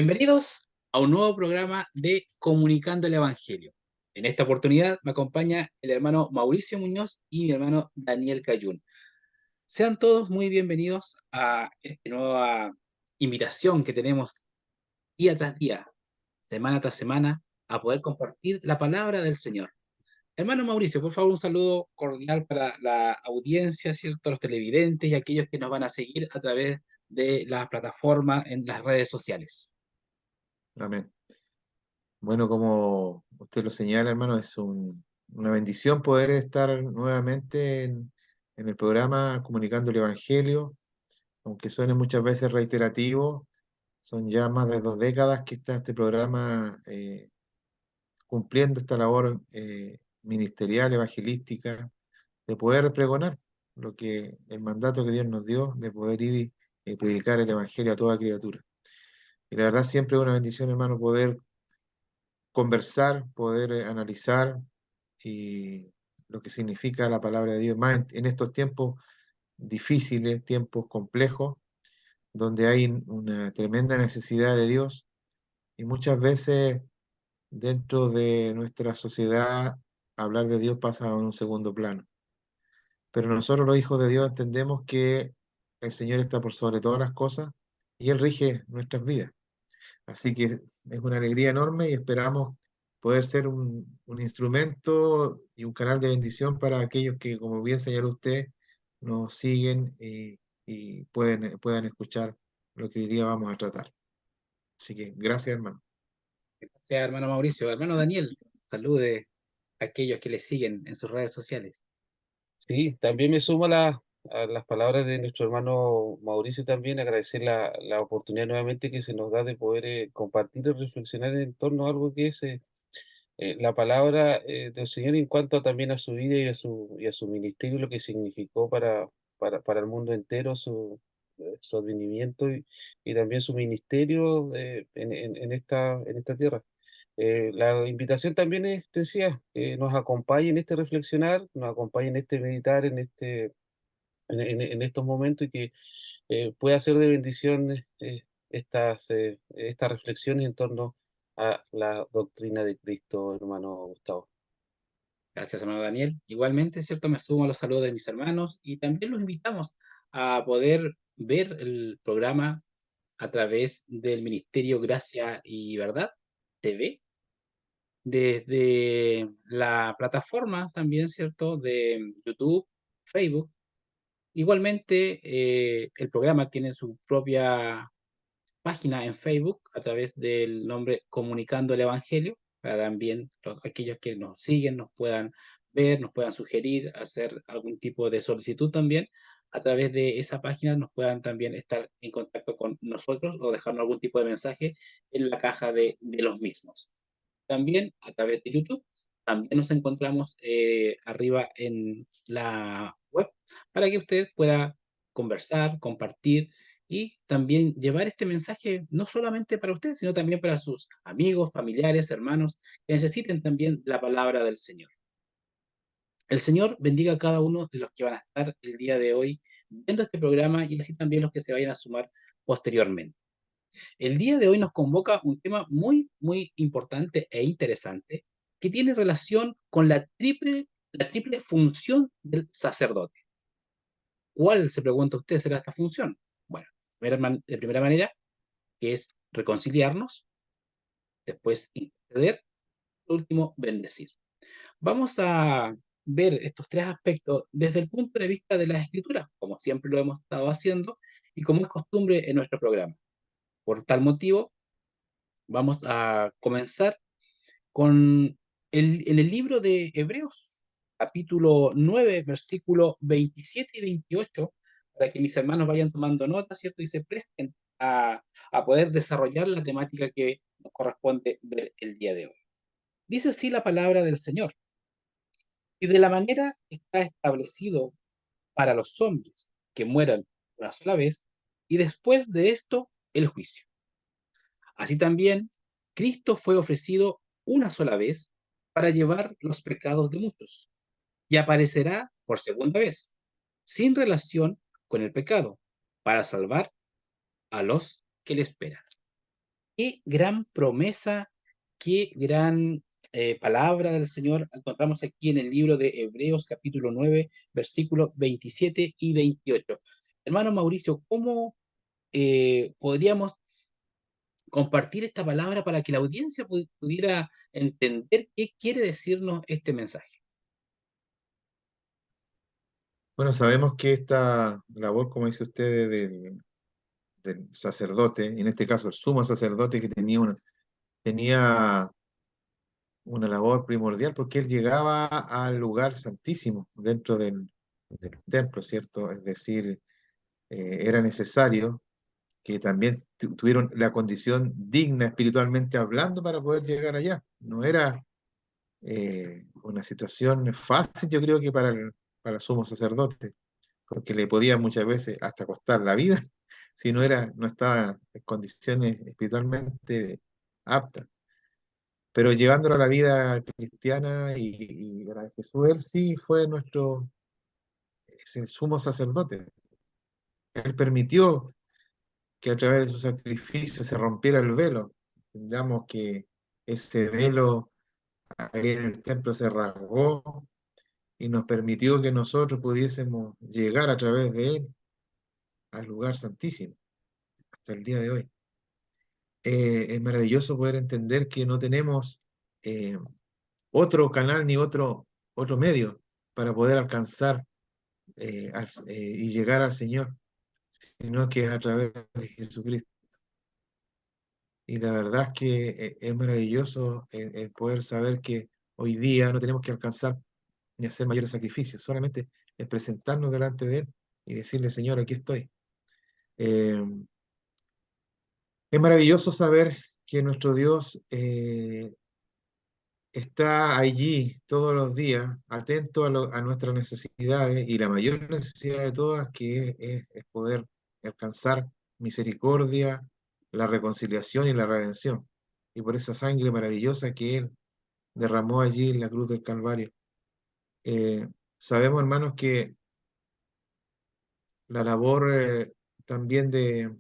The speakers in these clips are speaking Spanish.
Bienvenidos a un nuevo programa de Comunicando el Evangelio. En esta oportunidad me acompaña el hermano Mauricio Muñoz y mi hermano Daniel Cayún. Sean todos muy bienvenidos a esta nueva invitación que tenemos día tras día, semana tras semana, a poder compartir la palabra del Señor. Hermano Mauricio, por favor, un saludo cordial para la audiencia, ¿cierto? Los televidentes y aquellos que nos van a seguir a través de la plataforma en las redes sociales. Amén. Bueno, como usted lo señala, hermano, una bendición poder estar nuevamente en el programa Comunicando el Evangelio, aunque suene muchas veces reiterativo. Son ya más de 2 décadas que está este programa cumpliendo esta labor ministerial, evangelística, de poder pregonar el mandato que Dios nos dio, de poder ir y predicar el Evangelio a toda criatura. Y la verdad siempre es una bendición, hermano, poder conversar, poder analizar y lo que significa la palabra de Dios, más en estos tiempos difíciles, tiempos complejos, donde hay una tremenda necesidad de Dios y muchas veces dentro de nuestra sociedad hablar de Dios pasa a un segundo plano. Pero nosotros los hijos de Dios entendemos que el Señor está por sobre todas las cosas y Él rige nuestras vidas. Así que es una alegría enorme y esperamos poder ser un instrumento y un canal de bendición para aquellos que, como bien señaló usted, nos siguen y puedan escuchar lo que hoy día vamos a tratar. Así que gracias, hermano. Sea hermano Mauricio, hermano Daniel, salude a aquellos que le siguen en sus redes sociales. Sí, también me sumo a las palabras de nuestro hermano Mauricio también, agradecer la oportunidad nuevamente que se nos da de poder compartir y reflexionar en torno a algo que es la palabra del Señor en cuanto también a su vida y a su ministerio, lo que significó para el mundo entero su advenimiento y también su ministerio en esta tierra. La invitación también es, te decía, que nos acompañe en este reflexionar, nos acompañe en este meditar, en estos momentos y que pueda ser de bendición estas reflexiones en torno a la doctrina de Cristo, hermano Gustavo. Gracias, hermano Daniel. Igualmente, ¿cierto? Me sumo a los saludos de mis hermanos y también los invitamos a poder ver el programa a través del Ministerio Gracia y Verdad TV, desde la plataforma también, ¿cierto? De YouTube, Facebook. Igualmente, el programa tiene su propia página en Facebook a través del nombre Comunicando el Evangelio, para también aquellos que nos siguen nos puedan ver, nos puedan sugerir, hacer algún tipo de solicitud también. A través de esa página nos puedan también estar en contacto con nosotros o dejarnos algún tipo de mensaje en la caja de los mismos. También a través de YouTube, también nos encontramos arriba en la web para que usted pueda conversar, compartir y también llevar este mensaje no solamente para usted, sino también para sus amigos, familiares, hermanos que necesiten también la palabra del Señor. El Señor bendiga a cada uno de los que van a estar el día de hoy viendo este programa y así también los que se vayan a sumar posteriormente. El día de hoy nos convoca un tema muy, muy importante e interesante que tiene relación con la triple función del sacerdote. ¿Cuál, se pregunta usted, será esta función? Bueno, de primera manera, que es reconciliarnos, después interceder, por último, bendecir. Vamos a ver estos tres aspectos desde el punto de vista de las escrituras, como siempre lo hemos estado haciendo y como es costumbre en nuestro programa. Por tal motivo, vamos a comenzar con en el libro de Hebreos, capítulo 9 versículo 27 y 28 para que mis hermanos vayan tomando nota, ¿cierto? Y se presten a poder desarrollar la temática que nos corresponde ver el día de hoy. Dice así la palabra del Señor: y de la manera que está establecido para los hombres que mueran una sola vez, y después de esto el juicio. Así también, Cristo fue ofrecido una sola vez para llevar los pecados de muchos, y aparecerá por segunda vez, sin relación con el pecado, para salvar a los que le esperan. qué gran promesa, qué gran palabra del Señor encontramos aquí en el libro de Hebreos capítulo 9 versículos 27 y 28. Hermano Mauricio, ¿cómo podríamos compartir esta palabra para que la audiencia pudiera entender qué quiere decirnos este mensaje? Bueno, sabemos que esta labor, como dice usted, del sacerdote, en este caso el sumo sacerdote que tenía una labor primordial porque él llegaba al lugar santísimo dentro del templo, ¿cierto? Es decir, era necesario que también tuvieron la condición digna espiritualmente hablando para poder llegar allá. No era una situación fácil, yo creo que para el sumo sacerdote, porque le podía muchas veces hasta costar la vida si no estaba en condiciones espiritualmente aptas. Pero llevándolo a la vida cristiana y a la de Jesús, él sí fue es el sumo sacerdote. Él permitió que a través de su sacrificio se rompiera el velo. Entendamos que ese velo ahí en el templo se rasgó y nos permitió que nosotros pudiésemos llegar a través de él al lugar santísimo hasta el día de hoy. Es maravilloso poder entender que no tenemos eh, otro canal ni otro medio para poder alcanzar y llegar al Señor, sino que es a través de Jesucristo. Y la verdad es que es maravilloso el poder saber que hoy día no tenemos que alcanzar ni hacer mayores sacrificios, solamente es presentarnos delante de Él y decirle, Señor, aquí estoy. Eh, es maravilloso saber que nuestro Dios está allí todos los días, atento a nuestras necesidades y la mayor necesidad de todas que es poder alcanzar misericordia, la reconciliación y la redención. Y por esa sangre maravillosa que Él derramó allí en la cruz del Calvario. Sabemos, hermanos, que la labor también de-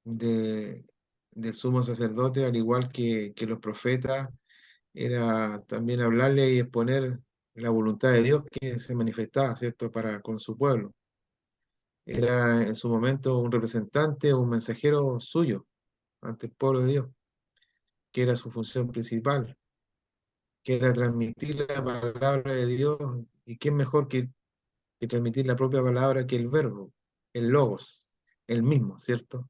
del sumo sacerdote, al igual que los profetas, era también hablarle y exponer la voluntad de Dios que se manifestaba, ¿cierto?, para con su pueblo. Era en su momento un representante, un mensajero suyo ante el pueblo de Dios, que era su función principal, que era transmitir la palabra de Dios. ¿Y quién mejor que transmitir la propia palabra que el verbo, el logos, el mismo, ¿cierto?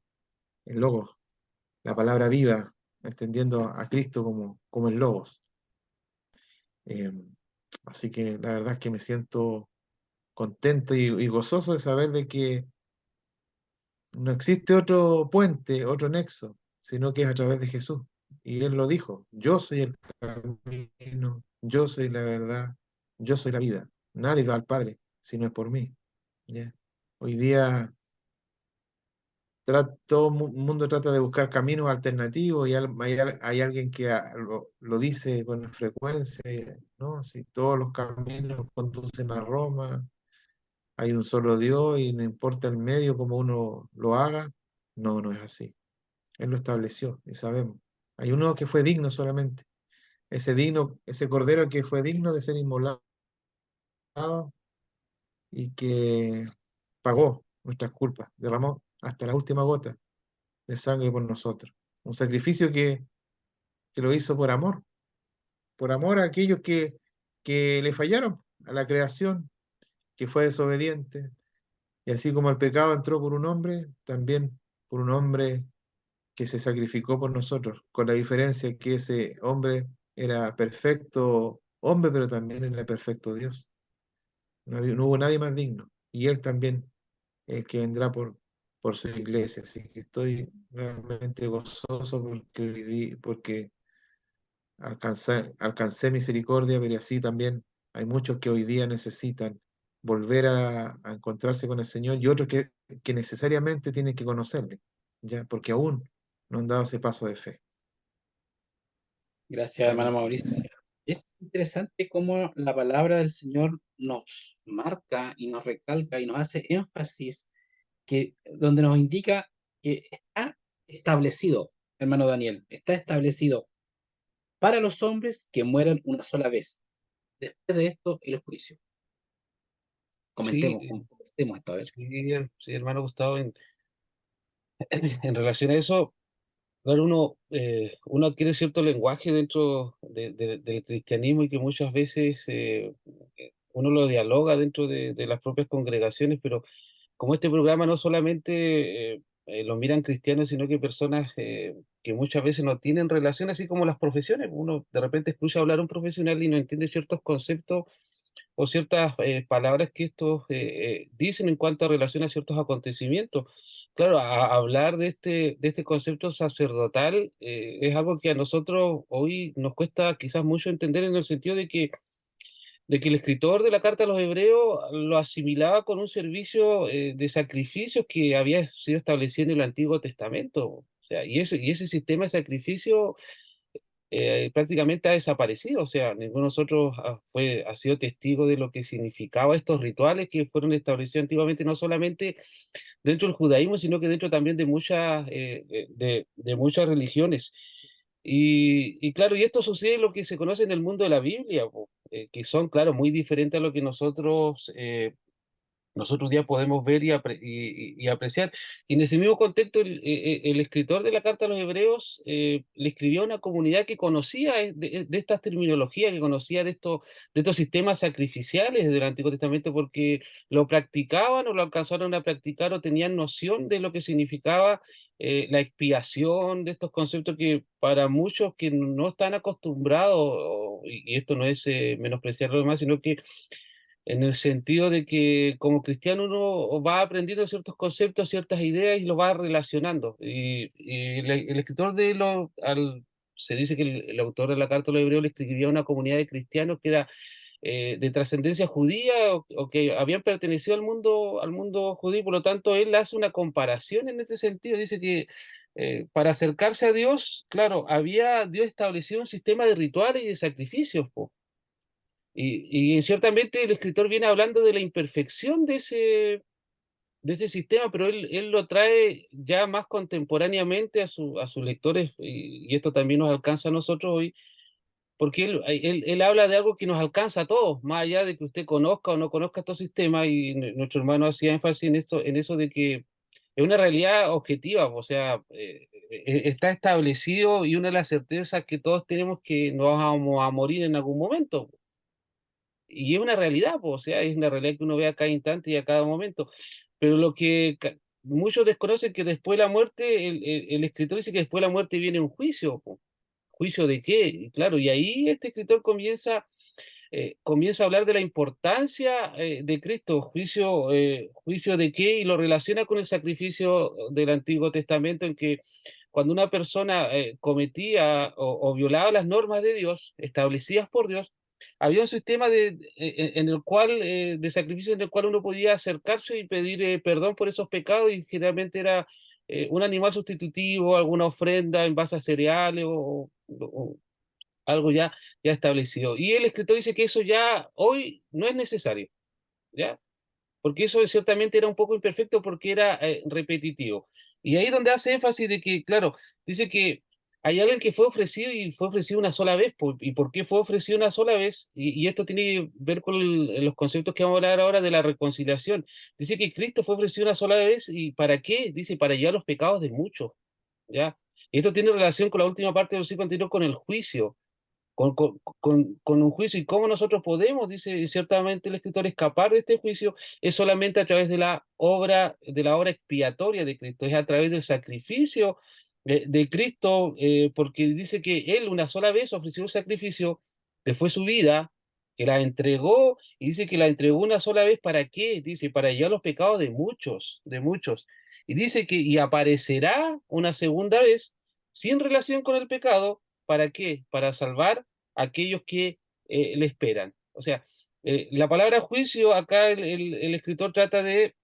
El logos, la palabra viva, entendiendo a Cristo como el logos. Eh, Así que la verdad es que me siento contento y gozoso de saber de que no existe otro puente, otro nexo, sino que es a través de Jesús. Y Él lo dijo, yo soy el camino, yo soy la verdad, yo soy la vida. Nadie va al Padre si no es por mí. ¿Ya? Hoy día todo el mundo trata de buscar caminos alternativos y hay alguien que lo dice con frecuencia, ¿no? Si todos los caminos conducen a Roma, hay un solo Dios y no importa el medio como uno lo haga, no, no es así. Él lo estableció y sabemos. Hay uno que fue digno solamente, ese cordero que fue digno de ser inmolado y que pagó nuestras culpas, derramó hasta la última gota de sangre por nosotros. Un sacrificio que lo hizo por amor a aquellos que le fallaron a la creación, que fue desobediente. Y así como el pecado entró por un hombre, también por un hombre que se sacrificó por nosotros, con la diferencia que ese hombre era perfecto hombre, pero también era perfecto Dios. No hubo nadie más digno. Y él también, el que vendrá por su iglesia. Así que estoy realmente gozoso porque alcancé misericordia, pero así también hay muchos que hoy día necesitan volver a encontrarse con el Señor y otros que necesariamente tienen que conocerle, ¿ya? Porque aún no han dado ese paso de fe. Gracias, hermano Mauricio. Es interesante cómo la palabra del Señor nos marca y nos recalca y nos hace énfasis donde nos indica que está establecido, hermano Daniel, está establecido para los hombres que mueran una sola vez. Después de esto, el juicio. Sí, Comentemos esto, a ver. sí, hermano Gustavo, en relación a eso, claro, uno adquiere cierto lenguaje dentro del cristianismo y que muchas veces uno lo dialoga dentro de las propias congregaciones, pero como este programa no solamente lo miran cristianos, sino que personas que muchas veces no tienen relación, así como las profesiones. Uno de repente escucha hablar a un profesional y no entiende ciertos conceptos o ciertas palabras que estos dicen en cuanto a relación a ciertos acontecimientos. Claro, hablar de este concepto sacerdotal es algo que a nosotros hoy nos cuesta quizás mucho entender en el sentido de que el escritor de la carta a los hebreos lo asimilaba con un servicio de sacrificios que había sido establecido en el Antiguo Testamento. O sea, y ese sistema de sacrificio prácticamente ha desaparecido. O sea, ninguno de nosotros ha sido testigo de lo que significaba estos rituales que fueron establecidos antiguamente, no solamente dentro del judaísmo, sino que dentro también de de muchas religiones. Y claro, y esto sucede en lo que se conoce en el mundo de la Biblia, po, que son, claro, muy diferentes a lo que nosotros ya podemos ver y apreciar. Y en ese mismo contexto, el escritor de la carta a los hebreos le escribió a una comunidad que conocía de estas terminologías, que conocía de estos sistemas sacrificiales del Antiguo Testamento, porque lo practicaban o lo alcanzaron a practicar o tenían noción de lo que significaba la expiación, de estos conceptos que para muchos que no están acostumbrados, y esto no es menospreciar lo demás, sino que en el sentido de que como cristiano uno va aprendiendo ciertos conceptos, ciertas ideas y los va relacionando. Y el escritor se dice que el autor de la carta a los hebreos le escribía a una comunidad de cristianos que era de trascendencia judía o que habían pertenecido al mundo judío, por lo tanto él hace una comparación en este sentido, dice que para acercarse a Dios, claro, había Dios establecido un sistema de rituales y de sacrificios, po. Y ciertamente el escritor viene hablando de la imperfección de ese sistema, pero él lo trae ya más contemporáneamente a sus lectores, y esto también nos alcanza a nosotros hoy, porque él habla de algo que nos alcanza a todos, más allá de que usted conozca o no conozca estos sistemas, y nuestro hermano hacía énfasis en eso de que es una realidad objetiva, o sea, está establecido y una de las certezas que todos tenemos que nos vamos a morir en algún momento. Y es una realidad, po, o sea, es una realidad que uno ve a cada instante y a cada momento. Pero lo que muchos desconocen que después de la muerte, el escritor dice que después de la muerte viene un juicio, po. ¿Juicio de qué? Y claro, y ahí este escritor comienza a hablar de la importancia de Cristo, juicio de qué, y lo relaciona con el sacrificio del Antiguo Testamento, en que cuando una persona cometía o violaba las normas de Dios, establecidas por Dios, había un sistema en el cual, de sacrificio en el cual uno podía acercarse y pedir perdón por esos pecados, y generalmente era un animal sustitutivo, alguna ofrenda en base a cereales o algo ya establecido. Y el escritor dice que eso ya hoy no es necesario, ¿ya? Porque eso ciertamente era un poco imperfecto porque era repetitivo. Y ahí donde hace énfasis de que, claro, dice que hay alguien que fue ofrecido y fue ofrecido una sola vez. ¿Y por qué fue ofrecido una sola vez? Y esto tiene que ver con los conceptos que vamos a hablar ahora de la reconciliación. Dice que Cristo fue ofrecido una sola vez, ¿y para qué? Dice, para llevar los pecados de muchos, ¿ya? Y esto tiene relación con la última parte del versículo anterior, con el juicio, con un juicio. ¿Y cómo nosotros podemos, dice ciertamente el escritor, escapar de este juicio? Es solamente a través de la obra expiatoria de Cristo, es a través del sacrificio de Cristo, porque dice que Él una sola vez ofreció un sacrificio, que fue su vida, que la entregó, y dice que la entregó una sola vez. ¿Para qué? Dice, para llevar los pecados de muchos, de muchos. Y dice que y aparecerá una segunda vez sin relación con el pecado. ¿Para qué? Para salvar aquellos que le esperan. O sea, la palabra juicio, acá el escritor trata de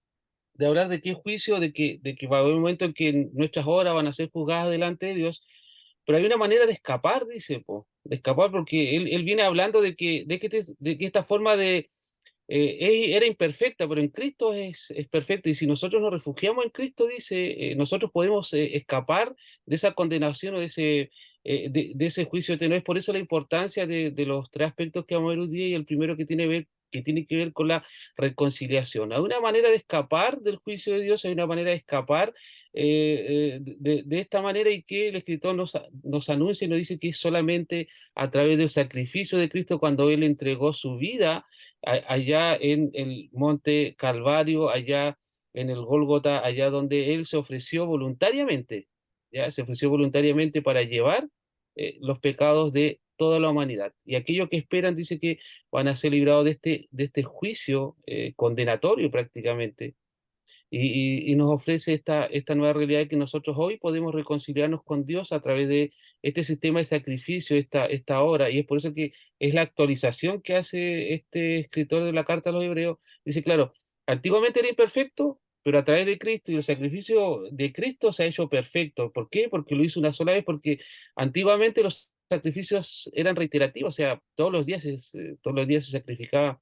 hablar de qué juicio, de que va a haber un momento en que nuestras obras van a ser juzgadas delante de Dios, pero hay una manera de escapar, dice, po, de escapar, porque él viene hablando de que esta forma era imperfecta, pero en Cristo es perfecta. Y si nosotros nos refugiamos en Cristo, dice, nosotros podemos escapar de esa condenación o de ese juicio eterno. Es por eso la importancia de los tres aspectos que vamos a ver hoy día, y el primero que tiene que ver con la reconciliación. Hay una manera de escapar del juicio de Dios, hay una manera de escapar de esta manera, y que el escritor nos anuncia y nos dice que es solamente a través del sacrificio de Cristo, cuando Él entregó su vida allá en el monte Calvario, allá en el Gólgota, allá donde Él se ofreció voluntariamente, ya se ofreció voluntariamente para llevar los pecados de toda la humanidad. Y aquellos que esperan, dice que van a ser librados de este juicio condenatorio prácticamente, y nos ofrece esta nueva realidad de que nosotros hoy podemos reconciliarnos con Dios a través de este sistema de sacrificio, esta obra. Y es por eso que es la actualización que hace este escritor de la carta a los Hebreos. Dice, claro, antiguamente era imperfecto, pero a través de Cristo y el sacrificio de Cristo se ha hecho perfecto. ¿Por qué? Porque lo hizo una sola vez, porque antiguamente los sacrificios eran reiterativos, o sea, todos los días se sacrificaba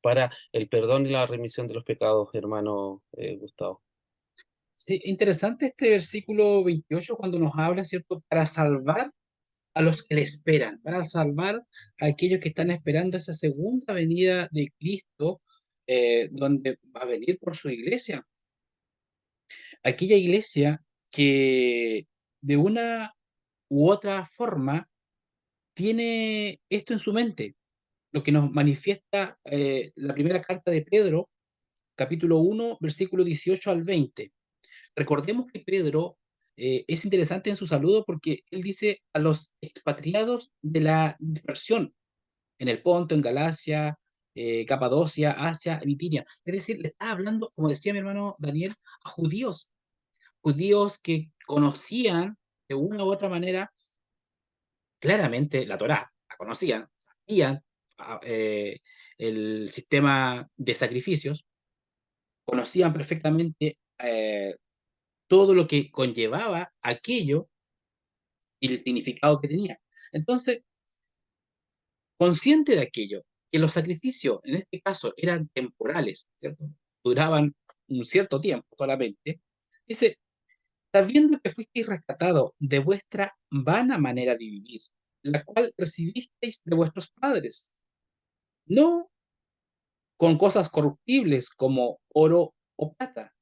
para el perdón y la remisión de los pecados, hermano Gustavo. Sí, interesante este versículo 28 cuando nos habla, ¿cierto? Para salvar a los que le esperan, para salvar a aquellos que están esperando esa segunda venida de Cristo, donde va a venir por su iglesia. Aquella iglesia que de una u otra forma tiene esto en su mente, lo que nos manifiesta la primera carta de Pedro, capítulo 1, versículo 18 al 20. Recordemos que Pedro es interesante en su saludo porque él dice a los expatriados de la dispersión en el Ponto, en Galacia, Capadocia, Asia, Bitinia. Es decir, le está hablando, como decía mi hermano Daniel, a judíos, judíos que conocían de una u otra manera claramente la Torá, la conocían, sabían el sistema de sacrificios, conocían perfectamente todo lo que conllevaba aquello y el significado que tenía. Entonces, consciente de aquello, que los sacrificios en este caso eran temporales, ¿cierto? Duraban un cierto tiempo solamente, dice, sabiendo que fuisteis rescatados de vuestra vana manera de vivir, la cual recibisteis de vuestros padres, no con cosas corruptibles como oro o plata,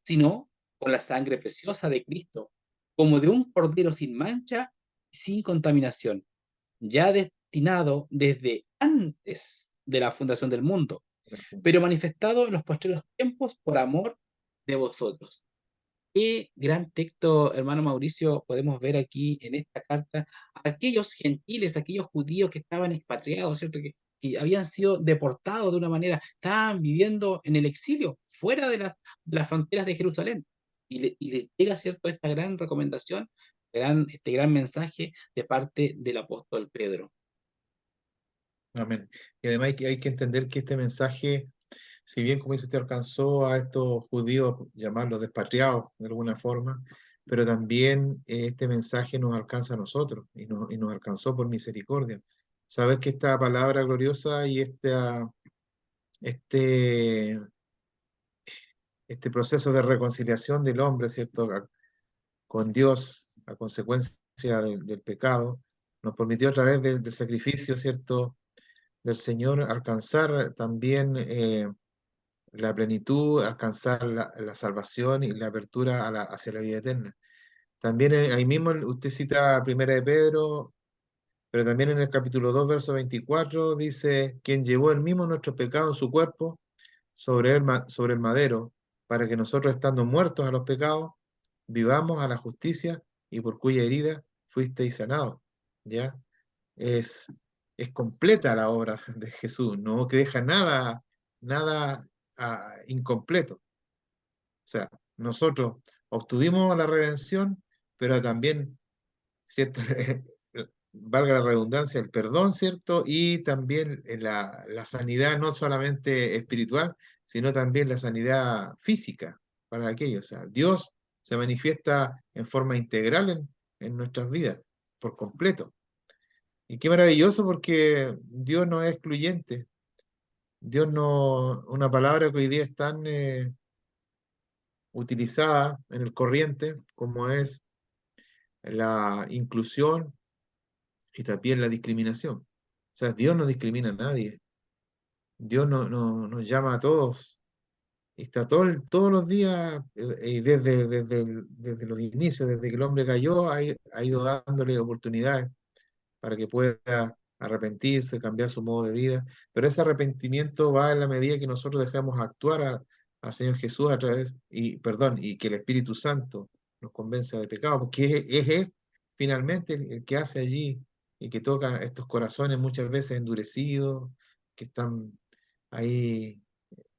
sino con la sangre preciosa de Cristo, como de un cordero sin mancha y sin contaminación, ya destinado desde antes de la fundación del mundo, pero manifestado en los postreros tiempos por amor de vosotros. Qué gran texto, hermano Mauricio, podemos ver aquí en esta carta. Aquellos gentiles, aquellos judíos que estaban expatriados, ¿cierto? Que habían sido deportados de una manera, estaban viviendo en el exilio, fuera de las fronteras de Jerusalén. Y les llega, ¿cierto?, esta gran recomendación, este gran mensaje de parte del apóstol Pedro. Amén. Y además hay que entender que este mensaje, si bien, como dice usted, alcanzó a estos judíos, llamarlos despatriados de alguna forma, pero también este mensaje nos alcanza a nosotros y nos alcanzó por misericordia. Saber que esta palabra gloriosa y este, este proceso de reconciliación del hombre, ¿cierto?, con Dios a consecuencia del pecado, nos permitió a través del sacrificio, ¿cierto?, del Señor alcanzar también la plenitud, alcanzar la salvación y la apertura hacia la vida eterna. También ahí mismo usted cita Primera de Pedro, pero también en el capítulo 2, verso 24, dice, quien llevó el mismo nuestro pecado en su cuerpo sobre el madero, para que nosotros, estando muertos a los pecados, vivamos a la justicia, y por cuya herida fuisteis sanados. ¿Ya? Es, es completa la obra de Jesús, no que deja nada incompleto. O sea, nosotros obtuvimos la redención, pero también, ¿cierto? Valga la redundancia, el perdón, ¿cierto? Y también la sanidad no solamente espiritual, sino también la sanidad física para aquellos. O sea, Dios se manifiesta en forma integral en nuestras vidas, por completo. Y qué maravilloso, porque Dios no es excluyente. Dios no, una palabra que hoy día es tan utilizada en el corriente como es la inclusión y también la discriminación. O sea, Dios no discrimina a nadie. Dios nos llama a todos. Y está todos los días, y desde los inicios, desde que el hombre cayó, ha ido dándole oportunidades para que pueda arrepentirse, cambiar su modo de vida. Pero ese arrepentimiento va en la medida que nosotros dejamos actuar al Señor Jesús a través, y perdón, y que el Espíritu Santo nos convenza de pecado, porque es finalmente el que hace allí y que toca estos corazones muchas veces endurecidos, que están ahí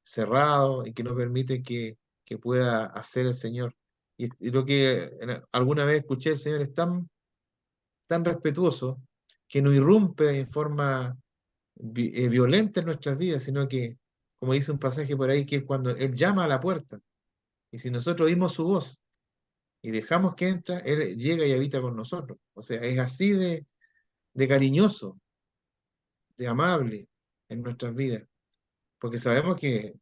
cerrados y que no permite que pueda hacer el Señor. Y lo que alguna vez escuché, el Señor es tan respetuoso que no irrumpe en forma violenta en nuestras vidas, sino que, como dice un pasaje por ahí, que es cuando Él llama a la puerta, y si nosotros oímos su voz y dejamos que entra, Él llega y habita con nosotros. O sea, es así de cariñoso, de amable en nuestras vidas, porque sabemos que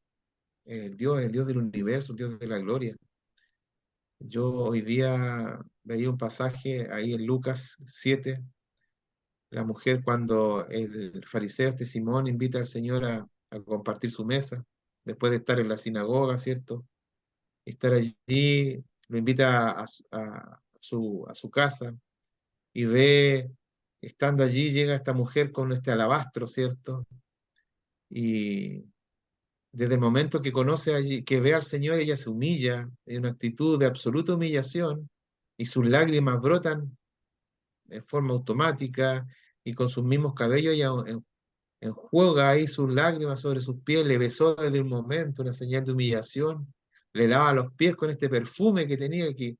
el Dios es el Dios del universo, el Dios de la gloria. Yo hoy día veía un pasaje ahí en Lucas 7, la mujer cuando el fariseo este Simón invita al Señor a compartir su mesa, después de estar en la sinagoga, ¿cierto? Estar allí, lo invita a su casa y ve, estando allí, llega esta mujer con este alabastro, ¿cierto? Y desde el momento que conoce allí, que ve al Señor, ella se humilla en una actitud de absoluta humillación y sus lágrimas brotan en forma automática y con sus mismos cabellos ella enjuaga ahí sus lágrimas sobre sus pies, le besó desde un momento, una señal de humillación, le lava los pies con este perfume que tenía, que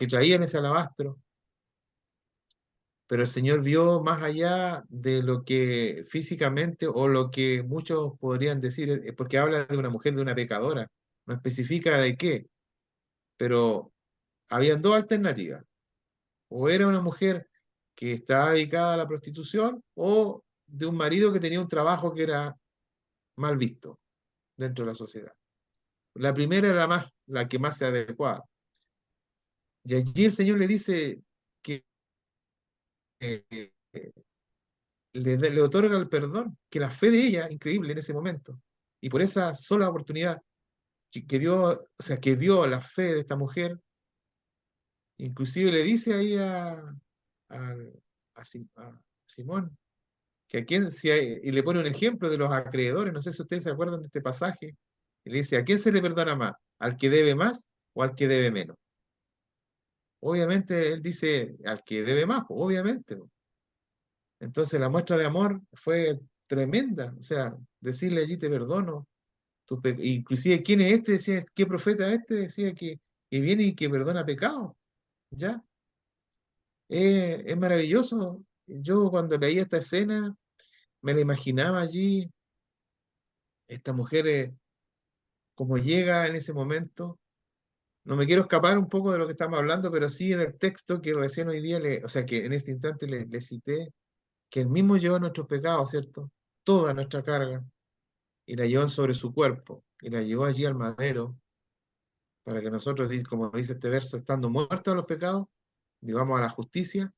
traía en ese alabastro. Pero el Señor vio más allá de lo que físicamente o lo que muchos podrían decir, porque habla de una mujer, de una pecadora, no especifica de qué, pero habían dos alternativas. O era una mujer que estaba dedicada a la prostitución o de un marido que tenía un trabajo que era mal visto dentro de la sociedad. La primera era la que más se adecuaba. Y allí el Señor le dice que eh, le otorga el perdón, que la fe de ella, increíble en ese momento, y por esa sola oportunidad que dio, o sea, que vio la fe de esta mujer, inclusive le dice ahí a, a Simón, que a quién, y le pone un ejemplo de los acreedores, no sé si ustedes se acuerdan de este pasaje, y le dice, ¿a quién se le perdona más? ¿Al que debe más o al que debe menos? Obviamente él dice al que debe más, pues, obviamente, pues. Entonces la muestra de amor fue tremenda, o sea, decirle allí te perdono. Inclusive, ¿quién es este? Decía, ¿qué profeta es este? Decía que viene y que perdona pecados, ¿ya? Es maravilloso. Yo cuando leí esta escena, me la imaginaba allí, esta mujer, como llega en ese momento. No me quiero escapar un poco de lo que estamos hablando, pero sí en el texto que recién hoy día, o sea, que en este instante le cité, que él mismo llevó nuestros pecados, ¿cierto? Toda nuestra carga, y la llevó sobre su cuerpo, y la llevó allí al madero, para que nosotros, como dice este verso, estando muertos a los pecados, vivamos a la justicia,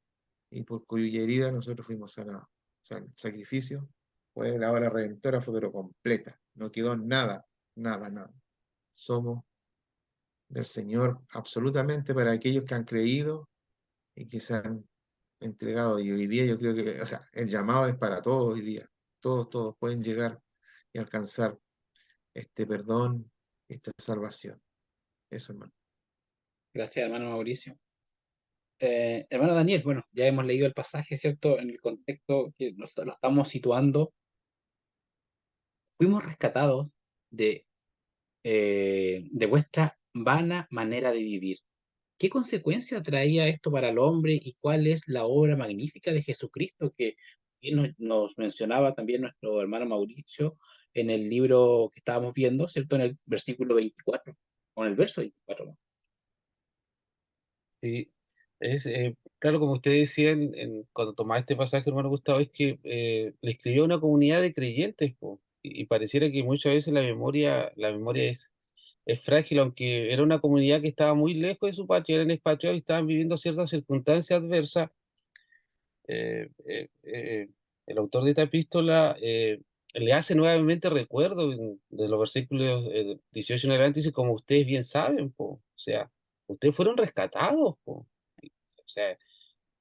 y por cuya herida nosotros fuimos sanados. O sea, el sacrificio fue la obra redentora, fue pero completa, no quedó nada, nada, nada. Somos del Señor absolutamente para aquellos que han creído y que se han entregado. Y hoy día yo creo que, o sea, el llamado es para todos hoy día. Todos pueden llegar y alcanzar este perdón, esta salvación. Eso, hermano. Gracias, hermano Mauricio. Hermano Daniel, bueno, ya hemos leído el pasaje, ¿cierto? En el contexto que lo estamos situando. Fuimos rescatados de vuestra vana manera de vivir. ¿Qué consecuencia traía esto para el hombre y cuál es la obra magnífica de Jesucristo que bien nos mencionaba también nuestro hermano Mauricio en el libro que estábamos viendo, ¿cierto? En el versículo 24, o en el verso 24, ¿no? Sí, claro, como usted decía cuando tomaba este pasaje, hermano Gustavo, es que le escribió a una comunidad de creyentes, po. y pareciera que muchas veces la memoria es frágil, aunque era una comunidad que estaba muy lejos de su patria, eran expatriados y estaban viviendo ciertas circunstancias adversas. eh, eh, eh, el autor de esta epístola le hace nuevamente recuerdo de los versículos 18 en adelante, dice, como ustedes bien saben, po, o sea, ustedes fueron rescatados, po. O sea,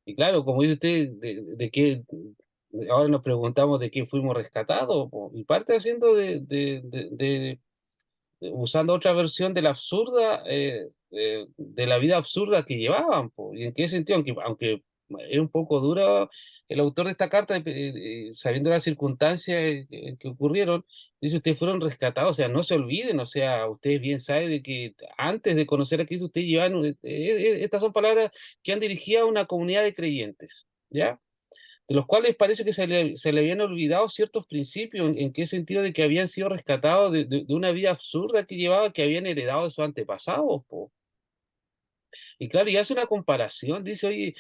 y claro, como dice usted, de qué, ahora nos preguntamos de qué fuimos rescatados, po, y parte haciendo usando otra versión de la absurda, de la vida absurda que llevaban, po. ¿Y en qué sentido? Aunque es un poco duro el autor de esta carta, sabiendo las circunstancias que ocurrieron, dice, ustedes fueron rescatados, o sea, no se olviden, o sea, ustedes bien saben de que antes de conocer a Cristo, ustedes llevan, estas son palabras que han dirigido a una comunidad de creyentes, ¿ya? De los cuales parece que se le habían olvidado ciertos principios, ¿en qué sentido? De que habían sido rescatados de una vida absurda que llevaba, que habían heredado de sus antepasados, po. Y claro, y hace una comparación, dice, oye,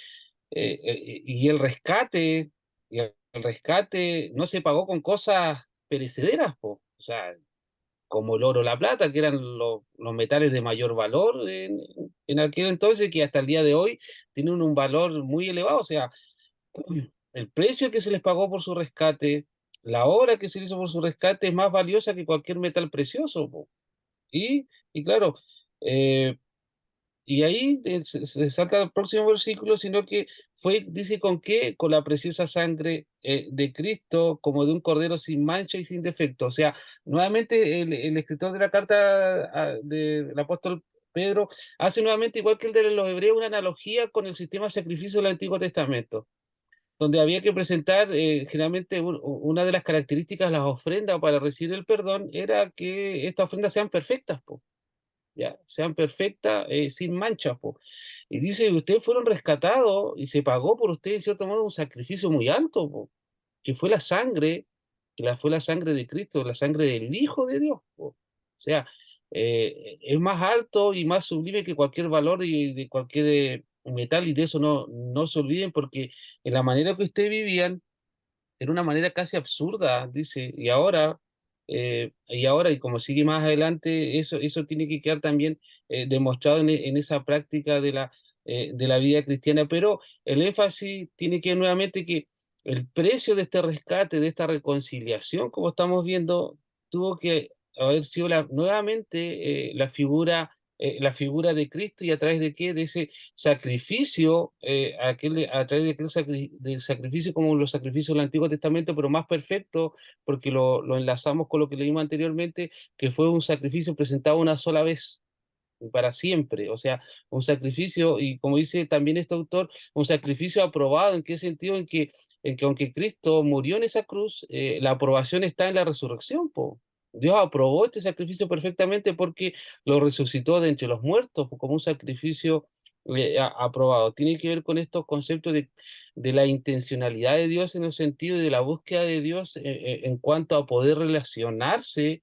y el rescate no se pagó con cosas perecederas, po. O sea, como el oro o la plata, que eran los metales de mayor valor en aquel entonces, que hasta el día de hoy tienen un valor muy elevado. O sea, el precio que se les pagó por su rescate, la obra que se hizo por su rescate es más valiosa que cualquier metal precioso, po. Y claro, eh, y ahí se salta al próximo versículo, sino que fue, dice, ¿con qué? Con la preciosa sangre de Cristo, como de un cordero sin mancha y sin defecto. O sea, nuevamente el escritor de la carta del apóstol Pedro hace nuevamente, igual que el de los hebreos, una analogía con el sistema de sacrificio del Antiguo Testamento, donde había que presentar, generalmente una de las características de las ofrendas para recibir el perdón era que estas ofrendas sean perfectas, po, ya, sean perfectas, sin manchas, po. Y dice, ustedes fueron rescatados y se pagó por ustedes, en cierto modo, un sacrificio muy alto, po, que fue la sangre, fue la sangre de Cristo, la sangre del Hijo de Dios, po. O sea, es más alto y más sublime que cualquier valor y de cualquier metal, y de eso no se olviden, porque en la manera que ustedes vivían era una manera casi absurda, dice, y como sigue más adelante, eso tiene que quedar también demostrado en esa práctica de la vida cristiana, pero el énfasis tiene que ver nuevamente que el precio de este rescate, de esta reconciliación, como estamos viendo, tuvo que haber sido nuevamente la figura de Cristo, y a través de qué, de ese sacrificio, a través de del sacrificio como los sacrificios del Antiguo Testamento, pero más perfecto, porque lo enlazamos con lo que leímos anteriormente, que fue un sacrificio presentado una sola vez y para siempre. O sea, un sacrificio, y como dice también este autor, un sacrificio aprobado. ¿En qué sentido? En que aunque Cristo murió en esa cruz, la aprobación está en la resurrección, po. Dios aprobó este sacrificio perfectamente porque lo resucitó de entre los muertos, po, como un sacrificio aprobado. Tiene que ver con estos conceptos de la intencionalidad de Dios, en el sentido de la búsqueda de Dios en cuanto a poder relacionarse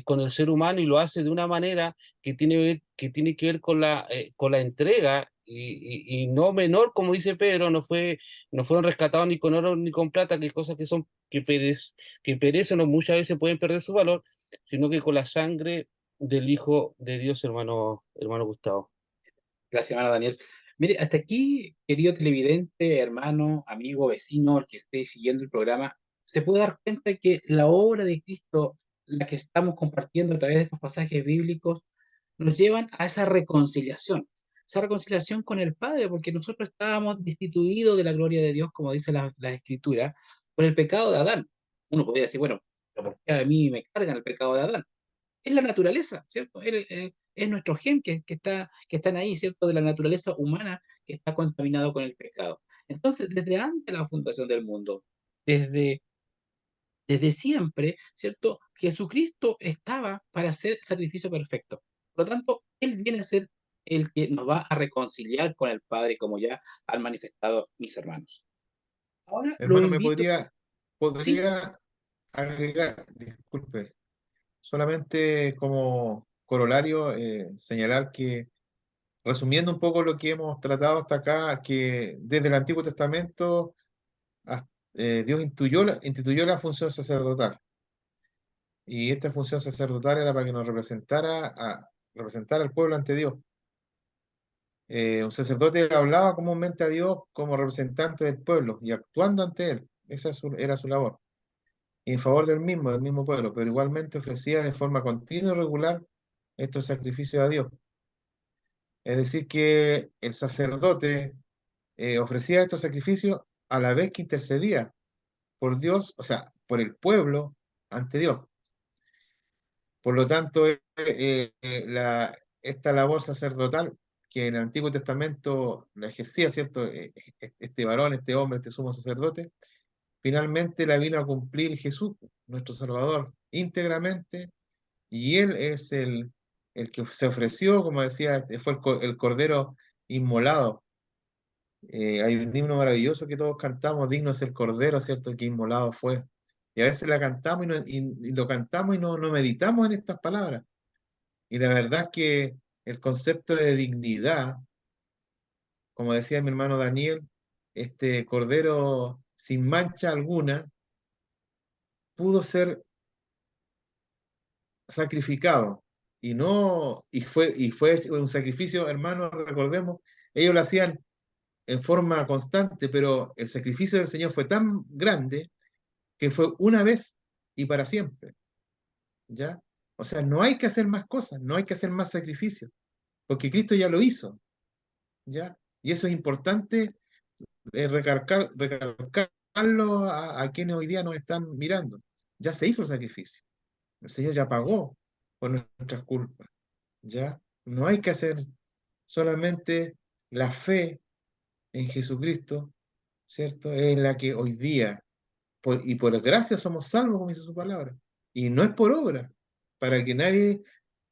con el ser humano, y lo hace de una manera que tiene que ver con la entrega, y no menor, como dice Pedro, no fueron rescatados ni con oro ni con plata, que cosas que perecen o muchas veces pueden perder su valor, sino que con la sangre del Hijo de Dios, hermano Gustavo. Gracias, hermano Daniel. Mire, hasta aquí, querido televidente, hermano, amigo, vecino, el que esté siguiendo el programa, se puede dar cuenta que la obra de Cristo, la que estamos compartiendo a través de estos pasajes bíblicos, nos llevan a esa reconciliación con el Padre, porque nosotros estábamos destituidos de la gloria de Dios, como dice la Escritura, por el pecado de Adán. Uno podría decir, bueno, ¿pero por qué a mí me cargan el pecado de Adán? Es la naturaleza, ¿cierto? Es nuestro gen que están ahí, ¿cierto? De la naturaleza humana que está contaminado con el pecado. Entonces, desde antes de la fundación del mundo, desde, desde siempre, ¿cierto? Jesucristo estaba para hacer el sacrificio perfecto. Por lo tanto, Él viene a ser el que nos va a reconciliar con el Padre, como ya han manifestado mis hermanos. Ahora los Hermano, invito, ¿sí? podría agregar, disculpe, solamente como corolario, señalar que, resumiendo un poco lo que hemos tratado hasta acá, que desde el Antiguo Testamento Dios instituyó la función sacerdotal. y esta función sacerdotal era para que nos representara al pueblo ante Dios. Un sacerdote hablaba comúnmente a Dios como representante del pueblo y actuando ante él. Esa era su labor. Y en favor del mismo pueblo, pero igualmente ofrecía de forma continua y regular estos sacrificios a Dios. Es decir, que el sacerdote ofrecía estos sacrificios a la vez que intercedía por Dios, o sea, por el pueblo ante Dios. Por lo tanto, esta labor sacerdotal que en el Antiguo Testamento la ejercía, ¿cierto? Este varón, este hombre, este sumo sacerdote, finalmente la vino a cumplir Jesús, nuestro Salvador, íntegramente, y Él es el que se ofreció, como decía, fue el Cordero inmolado. Hay un himno maravilloso que todos cantamos, digno es el Cordero, ¿cierto? Que inmolado fue. Y a veces la cantamos y lo cantamos y no meditamos en estas palabras. Y la verdad es que el concepto de dignidad, como decía mi hermano Daniel, este Cordero sin mancha alguna, pudo ser sacrificado. Y fue un sacrificio, hermanos, recordemos, ellos lo hacían en forma constante, pero el sacrificio del Señor fue tan grande que fue una vez y para siempre, ¿ya? O sea, no hay que hacer más cosas, no hay que hacer más sacrificios, porque Cristo ya lo hizo, ¿ya? Y eso es importante recalcarlo a quienes hoy día nos están mirando. Ya se hizo el sacrificio, el Señor ya pagó por nuestras culpas, ¿ya? No hay que hacer solamente la fe en Jesucristo, ¿cierto? Es la que hoy día y por gracia somos salvos, como dice su palabra. Y no es por obra, para que nadie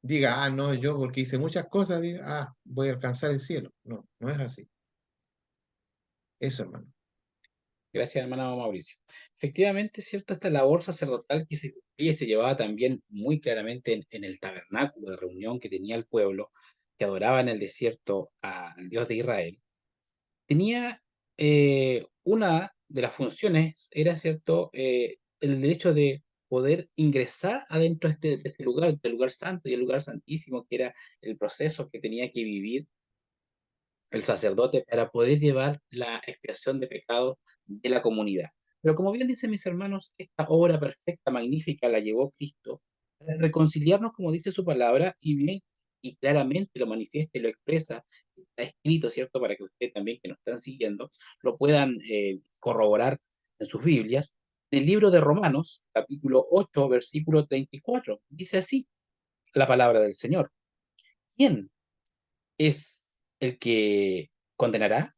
diga, ah, no, yo porque hice muchas cosas, diga, ah, voy a alcanzar el cielo. No, no es así. Eso, hermano. Gracias, hermano Mauricio. Efectivamente, es cierto, esta labor sacerdotal que se cumplía y se llevaba también muy claramente en el tabernáculo de reunión que tenía el pueblo, que adoraba en el desierto al Dios de Israel, tenía una de las funciones, era cierto, el derecho de poder ingresar adentro de este lugar, del lugar santo y el lugar santísimo, que era el proceso que tenía que vivir el sacerdote para poder llevar la expiación de pecados de la comunidad. Pero como bien dicen mis hermanos, esta obra perfecta, magnífica, la llevó Cristo para reconciliarnos, como dice su palabra, y bien y claramente lo manifiesta y lo expresa, está escrito, ¿cierto? Para que ustedes también que nos están siguiendo lo puedan corroborar en sus Biblias. En el libro de Romanos, capítulo 8, versículo 34, dice así la palabra del Señor. ¿Quién es el que condenará?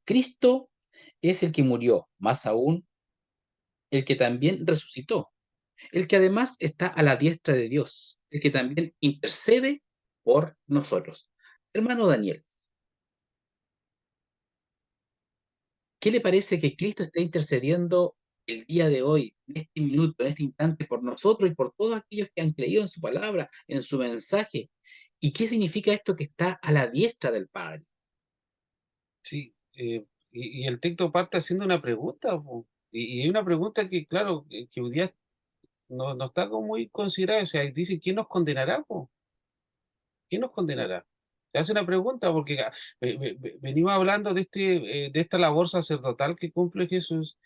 Cristo es el que murió, más aún, el que también resucitó, el que además está a la diestra de Dios, el que también intercede por nosotros. Hermano Daniel, ¿qué le parece que Cristo está intercediendo el día de hoy, en este minuto, en este instante, por nosotros y por todos aquellos que han creído en su palabra, en su mensaje? ¿Y qué significa esto que está a la diestra del Padre? Sí, y el texto parte haciendo una pregunta, po. Y hay una pregunta que, claro, que hoy día no está como muy considerada. O sea, dice, ¿quién nos condenará, po? ¿Quién nos condenará? Se hace una pregunta porque venimos hablando de esta labor sacerdotal que cumple Jesús.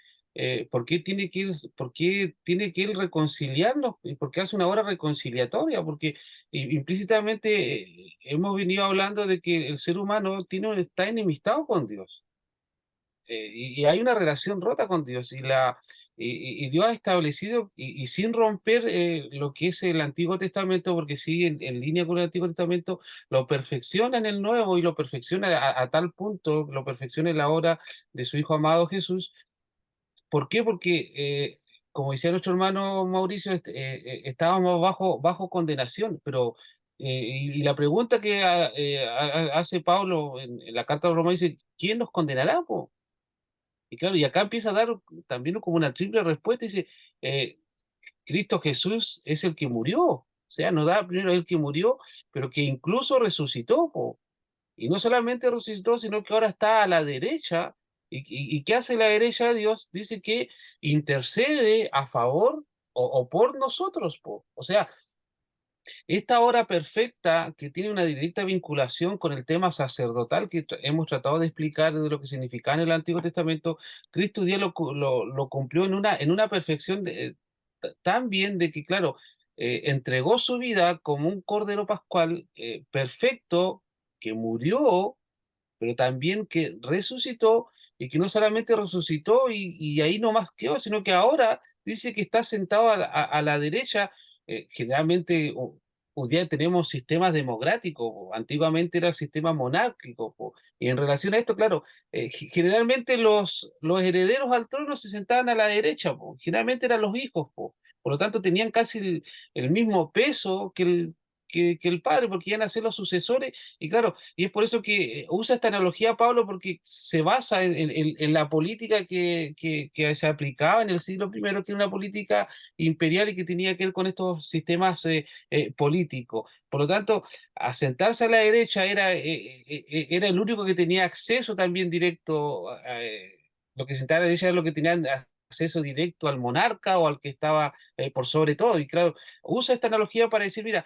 ¿Por qué tiene que ir, por qué tiene que él reconciliarnos? ¿Y por qué hace una obra reconciliatoria? Porque implícitamente hemos venido hablando de que el ser humano está enemistado con Dios. Y hay una relación rota con Dios y Dios ha establecido y sin romper lo que es el Antiguo Testamento, porque sigue en línea con el Antiguo Testamento, lo perfecciona en el Nuevo y lo perfecciona a tal punto, lo perfecciona en la obra de su Hijo amado Jesús. ¿Por qué? Porque, como decía nuestro hermano Mauricio, estábamos bajo condenación, pero y la pregunta que hace Pablo en la carta de Roma dice, ¿quién nos condenará, po? Y claro, y acá empieza a dar también como una triple respuesta, dice, eh, Cristo Jesús es el que murió, o sea, nos da primero el que murió, pero que incluso resucitó, po. Y no solamente resucitó, sino que ahora está a la derecha. ¿Y qué hace la derecha de Dios? Dice que intercede a favor o por nosotros, po. O sea, esta hora perfecta que tiene una directa vinculación con el tema sacerdotal que hemos tratado de explicar de lo que significaba en el Antiguo Testamento, Cristo ya lo cumplió en una perfección tan bien de que, claro, entregó su vida como un cordero pascual perfecto que murió pero también que resucitó y que no solamente resucitó y ahí no más quedó, sino que ahora dice que está sentado a la derecha. Generalmente hoy día tenemos sistemas democráticos, po. Antiguamente era el sistema monárquico, po. Y en relación a esto, claro, generalmente los herederos al trono se sentaban a la derecha, po. Generalmente eran los hijos, po. Por lo tanto tenían casi el mismo peso que el padre, porque iban a ser los sucesores, y claro, y es por eso que usa esta analogía Pablo, porque se basa en la política que se aplicaba en el siglo primero, que era una política imperial y que tenía que ver con estos sistemas políticos. Por lo tanto, asentarse a la derecha era el único que tenía acceso también directo, lo que se sentaba a la derecha era lo que tenían acceso directo al monarca o al que estaba por sobre todo. Y claro, usa esta analogía para decir, mira,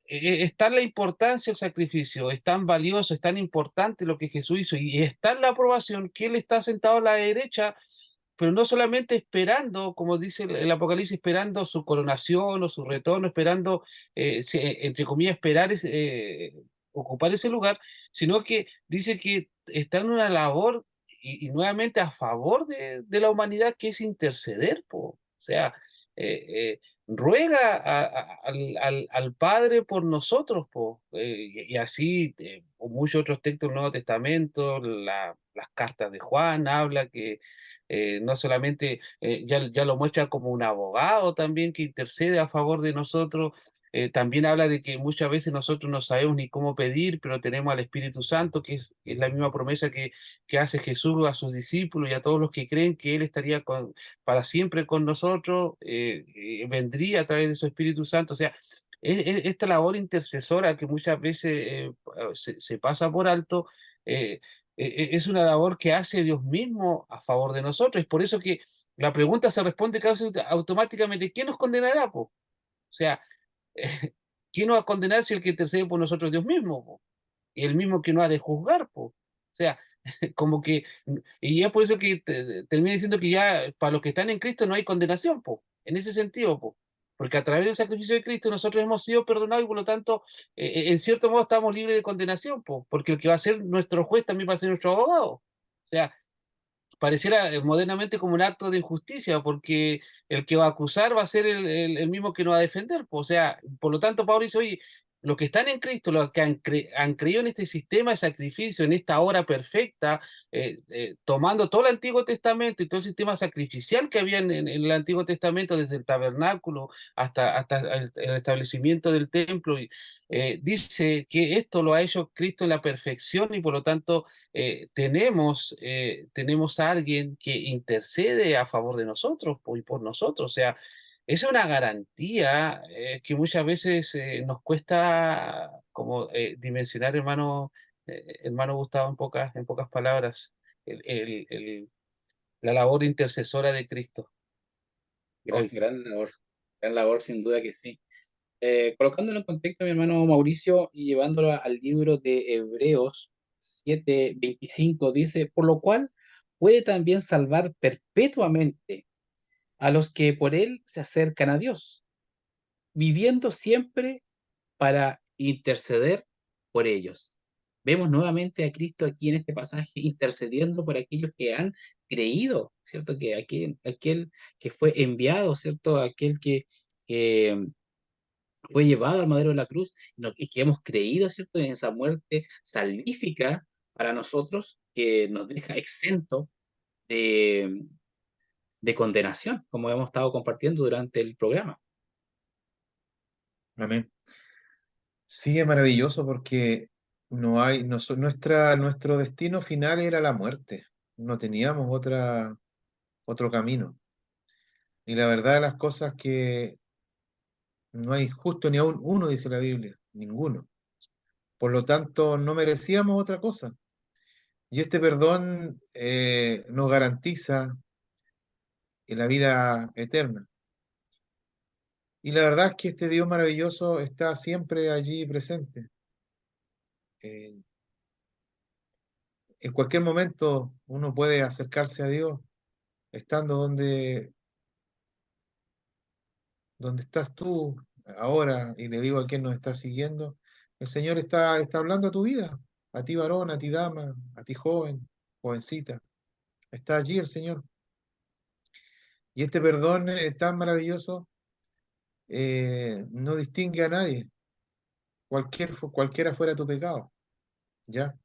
es tan la importancia del sacrificio, es tan valioso, es tan importante lo que Jesús hizo y está en la aprobación que Él está sentado a la derecha, pero no solamente esperando, como dice el Apocalipsis, esperando su coronación o su retorno, esperando, entre comillas, esperar ocupar ese lugar, sino que dice que está en una labor y nuevamente a favor de la humanidad que es interceder, po. O sea, ruega al Padre por nosotros, po. Y así muchos otros textos del Nuevo Testamento, las cartas de Juan habla que no solamente ya lo muestra como un abogado también que intercede a favor de nosotros, también habla de que muchas veces nosotros no sabemos ni cómo pedir, pero tenemos al Espíritu Santo, que es la misma promesa que hace Jesús a sus discípulos y a todos los que creen que Él estaría para siempre con nosotros, vendría a través de su Espíritu Santo. O sea, esta labor intercesora que muchas veces se pasa por alto, es una labor que hace Dios mismo a favor de nosotros. Es por eso que la pregunta se responde casi automáticamente, ¿quién nos condenará, po? O sea, ¿quién nos va a condenar si el que intercede por nosotros es Dios mismo, po? Y el mismo que nos ha de juzgar, po. O sea, como que, y es por eso que termina diciendo que ya para los que están en Cristo no hay condenación, po, en ese sentido, po, porque a través del sacrificio de Cristo nosotros hemos sido perdonados y por lo tanto, en cierto modo estamos libres de condenación, po, porque el que va a ser nuestro juez también va a ser nuestro abogado. O sea, pareciera modernamente como un acto de injusticia, porque el que va a acusar va a ser el mismo que nos va a defender, po. O sea, por lo tanto, Pablo dice, oye, los que están en Cristo, los que han creído en este sistema de sacrificio, en esta hora perfecta, tomando todo el Antiguo Testamento y todo el sistema sacrificial que había en el Antiguo Testamento, desde el tabernáculo hasta el establecimiento del templo, y, dice que esto lo ha hecho Cristo en la perfección y por lo tanto tenemos a alguien que intercede a favor de nosotros y por nosotros. O sea, es una garantía que muchas veces nos cuesta como dimensionar, hermano Gustavo, en pocas palabras, el- el- el- la labor intercesora de Cristo hoy. Gran labor sin duda que sí. Colocándolo en contexto, mi hermano Mauricio, y llevándolo al libro de Hebreos 7:25, dice, por lo cual puede también salvar perpetuamente a los que por él se acercan a Dios, viviendo siempre para interceder por ellos. Vemos nuevamente a Cristo aquí en este pasaje intercediendo por aquellos que han creído, ¿cierto? Que aquel que fue enviado, ¿cierto? Aquel que fue llevado al madero de la cruz y que hemos creído, ¿cierto?, en esa muerte salvífica para nosotros que nos deja exento de, de condenación, como hemos estado compartiendo durante el programa. Amén. Sí, es maravilloso porque no hay, nuestro destino final era la muerte. No teníamos otro camino. Y la verdad de las cosas que no hay justo ni aún uno, dice la Biblia, ninguno. Por lo tanto, no merecíamos otra cosa. Y este perdón nos garantiza la vida eterna. Y la verdad es que este Dios maravilloso está siempre allí presente. Eh, en cualquier momento uno puede acercarse a Dios estando donde estás tú ahora, y le digo a quien nos está siguiendo, el Señor está hablando a tu vida, a ti varón, a ti dama, a ti joven, jovencita. Está allí el Señor. Y este perdón tan maravilloso no distingue a nadie, cualquiera fuera tu pecado, ¿ya?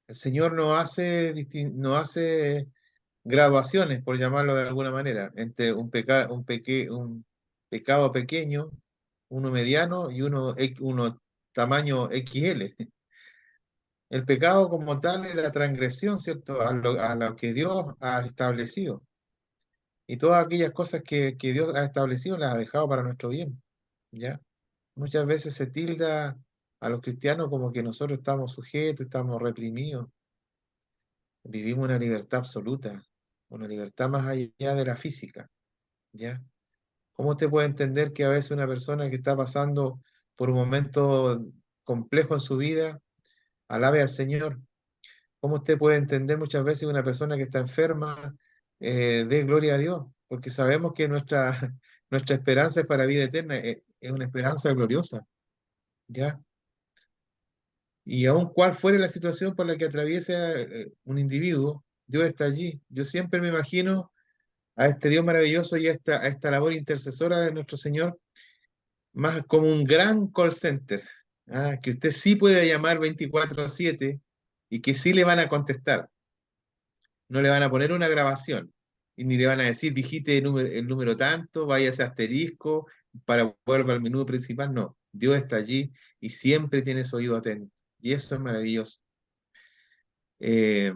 El Señor no hace graduaciones, por llamarlo de alguna manera, entre un pecado pequeño, uno mediano y uno tamaño XL. El pecado como tal es la transgresión, ¿cierto? A lo que Dios ha establecido. Y todas aquellas cosas que Dios ha establecido las ha dejado para nuestro bien, ¿ya? Muchas veces se tilda a los cristianos como que nosotros estamos sujetos, estamos reprimidos. Vivimos una libertad absoluta, una libertad más allá de la física, ¿ya? ¿Cómo usted puede entender que a veces una persona que está pasando por un momento complejo en su vida alabe al Señor? ¿Cómo usted puede entender muchas veces una persona que está enferma dé gloria a Dios? Porque sabemos que nuestra esperanza es para vida eterna, es una esperanza gloriosa, ¿ya? Y aun cual fuere la situación por la que atraviesa un individuo, Dios está allí. Yo siempre me imagino a este Dios maravilloso y a esta labor intercesora de nuestro Señor más como un gran call center, que usted sí puede llamar 24/7 y que sí le van a contestar. No le van a poner una grabación y ni le van a decir, digite el número tanto, vaya a ese asterisco para vuelva al menú principal. No, Dios está allí y siempre tiene su oído atento. Y eso es maravilloso. Eh,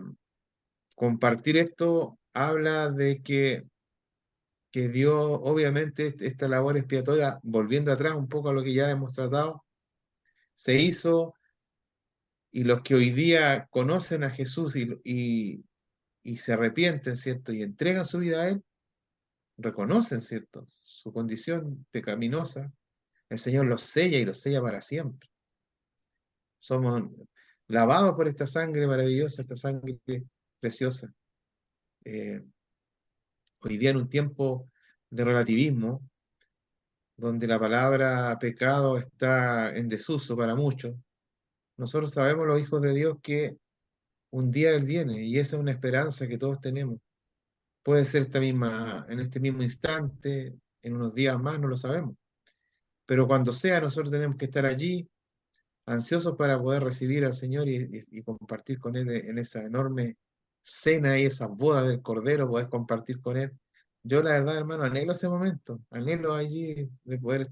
Compartir esto habla de que Dios, obviamente, esta labor expiatoria, volviendo atrás un poco a lo que ya hemos tratado, se hizo, y los que hoy día conocen a Jesús y se arrepienten, ¿cierto? Y entregan su vida a Él, reconocen, ¿cierto? Su condición pecaminosa, el Señor los sella y los sella para siempre. Somos lavados por esta sangre maravillosa, esta sangre preciosa. Eh, Hoy día en un tiempo de relativismo, donde la palabra pecado está en desuso para muchos, nosotros sabemos, los hijos de Dios, que un día Él viene y esa es una esperanza que todos tenemos. Puede ser en este mismo instante, en unos días más, no lo sabemos. Pero cuando sea, nosotros tenemos que estar allí, ansiosos para poder recibir al Señor y compartir con Él en esa enorme cena y esa boda del Cordero, poder compartir con Él. Yo, la verdad, hermano, anhelo ese momento, anhelo allí de poder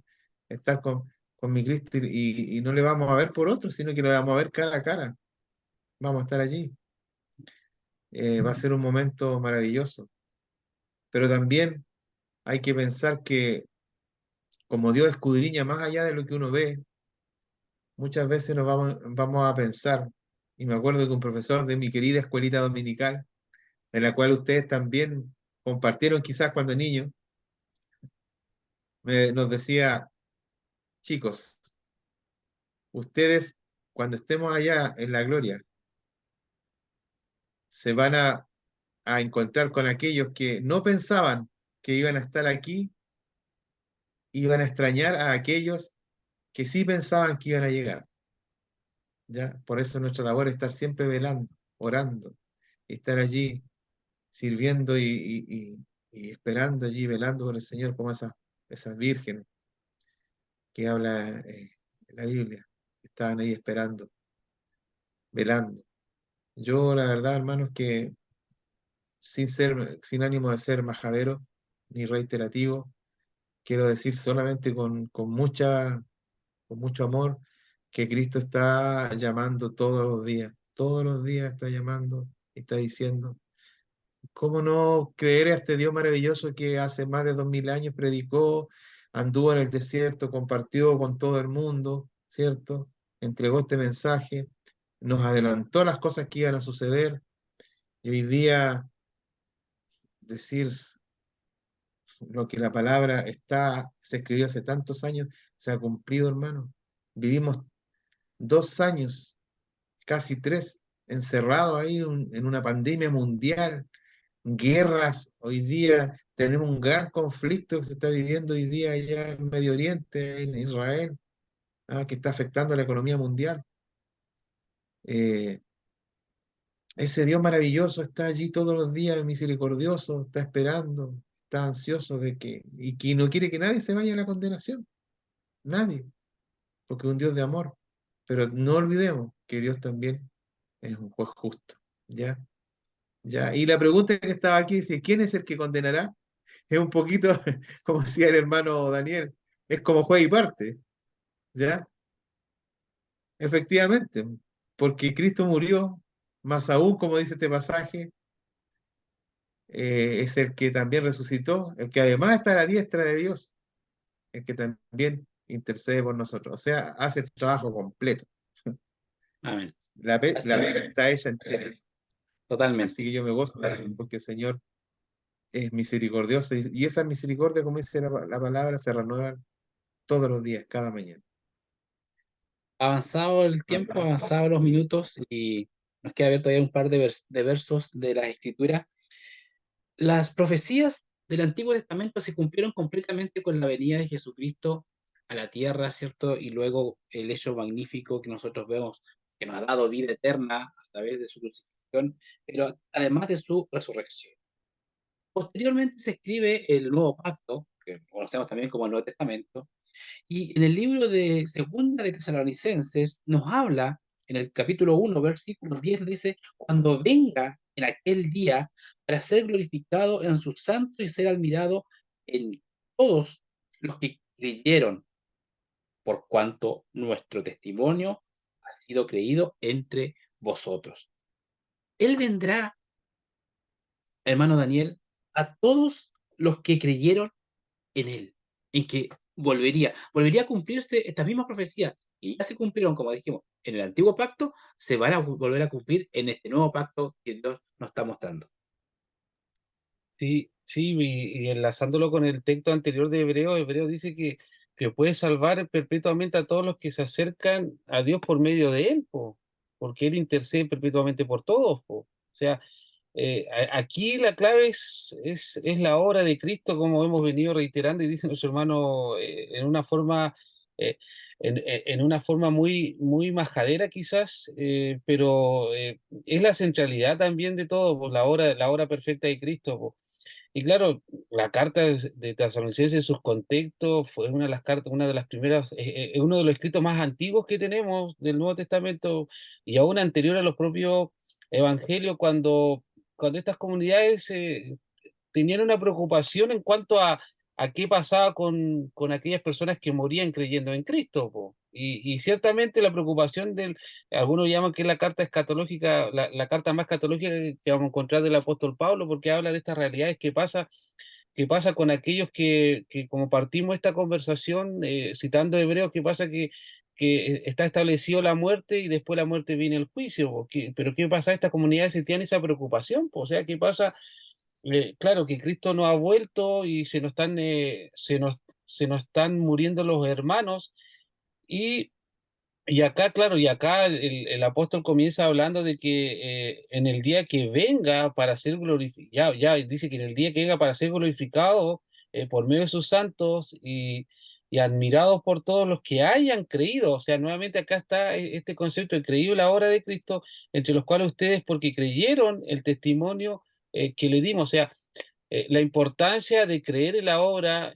estar con mi Cristo y no le vamos a ver por otro, sino que lo vamos a ver cara a cara. Vamos a estar allí. Va a ser un momento maravilloso. Pero también hay que pensar que como Dios escudriña más allá de lo que uno ve, muchas veces nos vamos a pensar, y me acuerdo que un profesor de mi querida escuelita dominical, de la cual ustedes también compartieron quizás cuando niños, nos decía, chicos, ustedes cuando estemos allá en la gloria, se van a encontrar con aquellos que no pensaban que iban a estar aquí, iban a extrañar a aquellos que sí pensaban que iban a llegar. ¿Ya? Por eso nuestra labor es estar siempre velando, orando, estar allí sirviendo y esperando allí, velando por el Señor, como esas vírgenes que habla la Biblia, que estaban ahí esperando, velando. Yo, la verdad, hermanos, que sin ánimo de ser majadero ni reiterativo, quiero decir solamente con mucho amor, que Cristo está llamando todos los días está llamando, está diciendo. ¿Cómo no creer a este Dios maravilloso que hace más de 2000 años predicó, anduvo en el desierto, compartió con todo el mundo, ¿cierto? Entregó este mensaje, nos adelantó las cosas que iban a suceder y hoy día decir, lo que la palabra se escribió hace tantos años, se ha cumplido, hermano. Vivimos 2 años, casi 3, encerrados ahí en una pandemia mundial, guerras. Hoy día tenemos un gran conflicto que se está viviendo hoy día allá en Medio Oriente, en Israel, que está afectando a la economía mundial. Eh, Ese Dios maravilloso está allí todos los días, misericordioso, está esperando, está ansioso y que no quiere que nadie se vaya a la condenación, nadie, porque es un Dios de amor. Pero no olvidemos que Dios también es un juez justo, ¿ya? ¿Ya? Y la pregunta que estaba aquí dice, ¿quién es el que condenará? Es un poquito, como decía el hermano Daniel, es como juez y parte, ¿ya? Efectivamente, porque Cristo murió, más aún, como dice este pasaje, es el que también resucitó, el que además está a la diestra de Dios, el que también intercede por nosotros. O sea, hace el trabajo completo. Amén. Así La es, pega está hecha entera. Así totalmente. que yo me gozo de eso, porque el Señor es misericordioso y esa misericordia, como dice la palabra, se renueva todos los días, cada mañana. Avanzado el tiempo, avanzado los minutos y nos queda ver todavía un par de versos de la Escritura. Las profecías del Antiguo Testamento se cumplieron completamente con la venida de Jesucristo a la tierra, ¿cierto? Y luego el hecho magnífico que nosotros vemos, que nos ha dado vida eterna a través de su crucifixión, pero además de su resurrección. Posteriormente se escribe el Nuevo Pacto, que conocemos también como el Nuevo Testamento, y en el libro de Segunda de Tesalonicenses nos habla, en el capítulo 1 versículo 10 dice, cuando venga en aquel día para ser glorificado en su santo y ser admirado en todos los que creyeron, por cuanto nuestro testimonio ha sido creído entre vosotros. Él vendrá, hermano Daniel, a todos los que creyeron en él, en que volvería a cumplirse estas mismas profecías, y ya se cumplieron, como dijimos, en el antiguo pacto, se van a volver a cumplir en este nuevo pacto que Dios nos está mostrando. Sí, sí, y enlazándolo con el texto anterior de Hebreo dice que puede salvar perpetuamente a todos los que se acercan a Dios por medio de Él, po, porque Él intercede perpetuamente por todos, po. O sea, aquí la clave es la obra de Cristo, como hemos venido reiterando, y dice nuestro hermano eh, en una forma muy, muy majadera quizás, pero es la centralidad también de todo, pues, la obra perfecta de Cristo, po. Y claro, la carta de Tesalonicenses en sus contextos fue una de las cartas, una de las primeras, uno de los escritos más antiguos que tenemos del Nuevo Testamento y aún anterior a los propios evangelios, cuando estas comunidades tenían una preocupación en cuanto a qué pasaba con aquellas personas que morían creyendo en Cristo, po. Y ciertamente la preocupación algunos llaman que es la carta escatológica, la carta más escatológica que vamos a encontrar del apóstol Pablo, porque habla de estas realidades que pasa con aquellos que como partimos esta conversación, citando Hebreos, que pasa que está establecido la muerte y después la muerte viene el juicio, po. Pero ¿qué pasa? Estas comunidades se tienen esa preocupación, po. O sea, ¿qué pasa? Claro que Cristo no ha vuelto y se nos están muriendo los hermanos y, y acá, claro, y acá el apóstol comienza hablando de que en el día que venga para ser glorificado, ya dice que en el día que venga para ser glorificado por medio de sus santos y admirados por todos los que hayan creído. O sea, nuevamente acá está este concepto de creído la obra de Cristo, entre los cuales ustedes, porque creyeron el testimonio que le dimos. O sea, la importancia de creer en la obra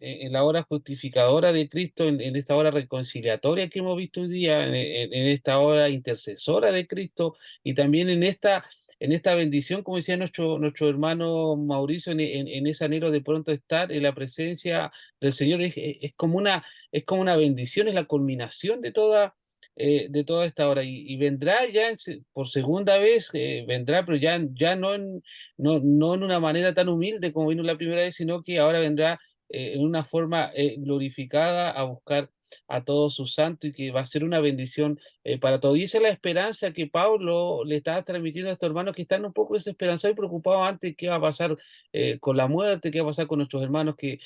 justificadora de Cristo, en esta obra reconciliatoria que hemos visto hoy día, en esta obra intercesora de Cristo y también en esta bendición, como decía nuestro hermano Mauricio, en ese anhelo de pronto estar en la presencia del Señor, es como una bendición, es la culminación de toda esta obra y vendrá ya por segunda vez, vendrá, pero ya no en una manera tan humilde como vino la primera vez, sino que ahora vendrá en una forma glorificada a todos sus santos y que va a ser una bendición para todos. Y esa es la esperanza que Pablo le está transmitiendo a estos hermanos que están un poco desesperanzados y preocupados antes qué va a pasar con la muerte, qué va a pasar con nuestros hermanos que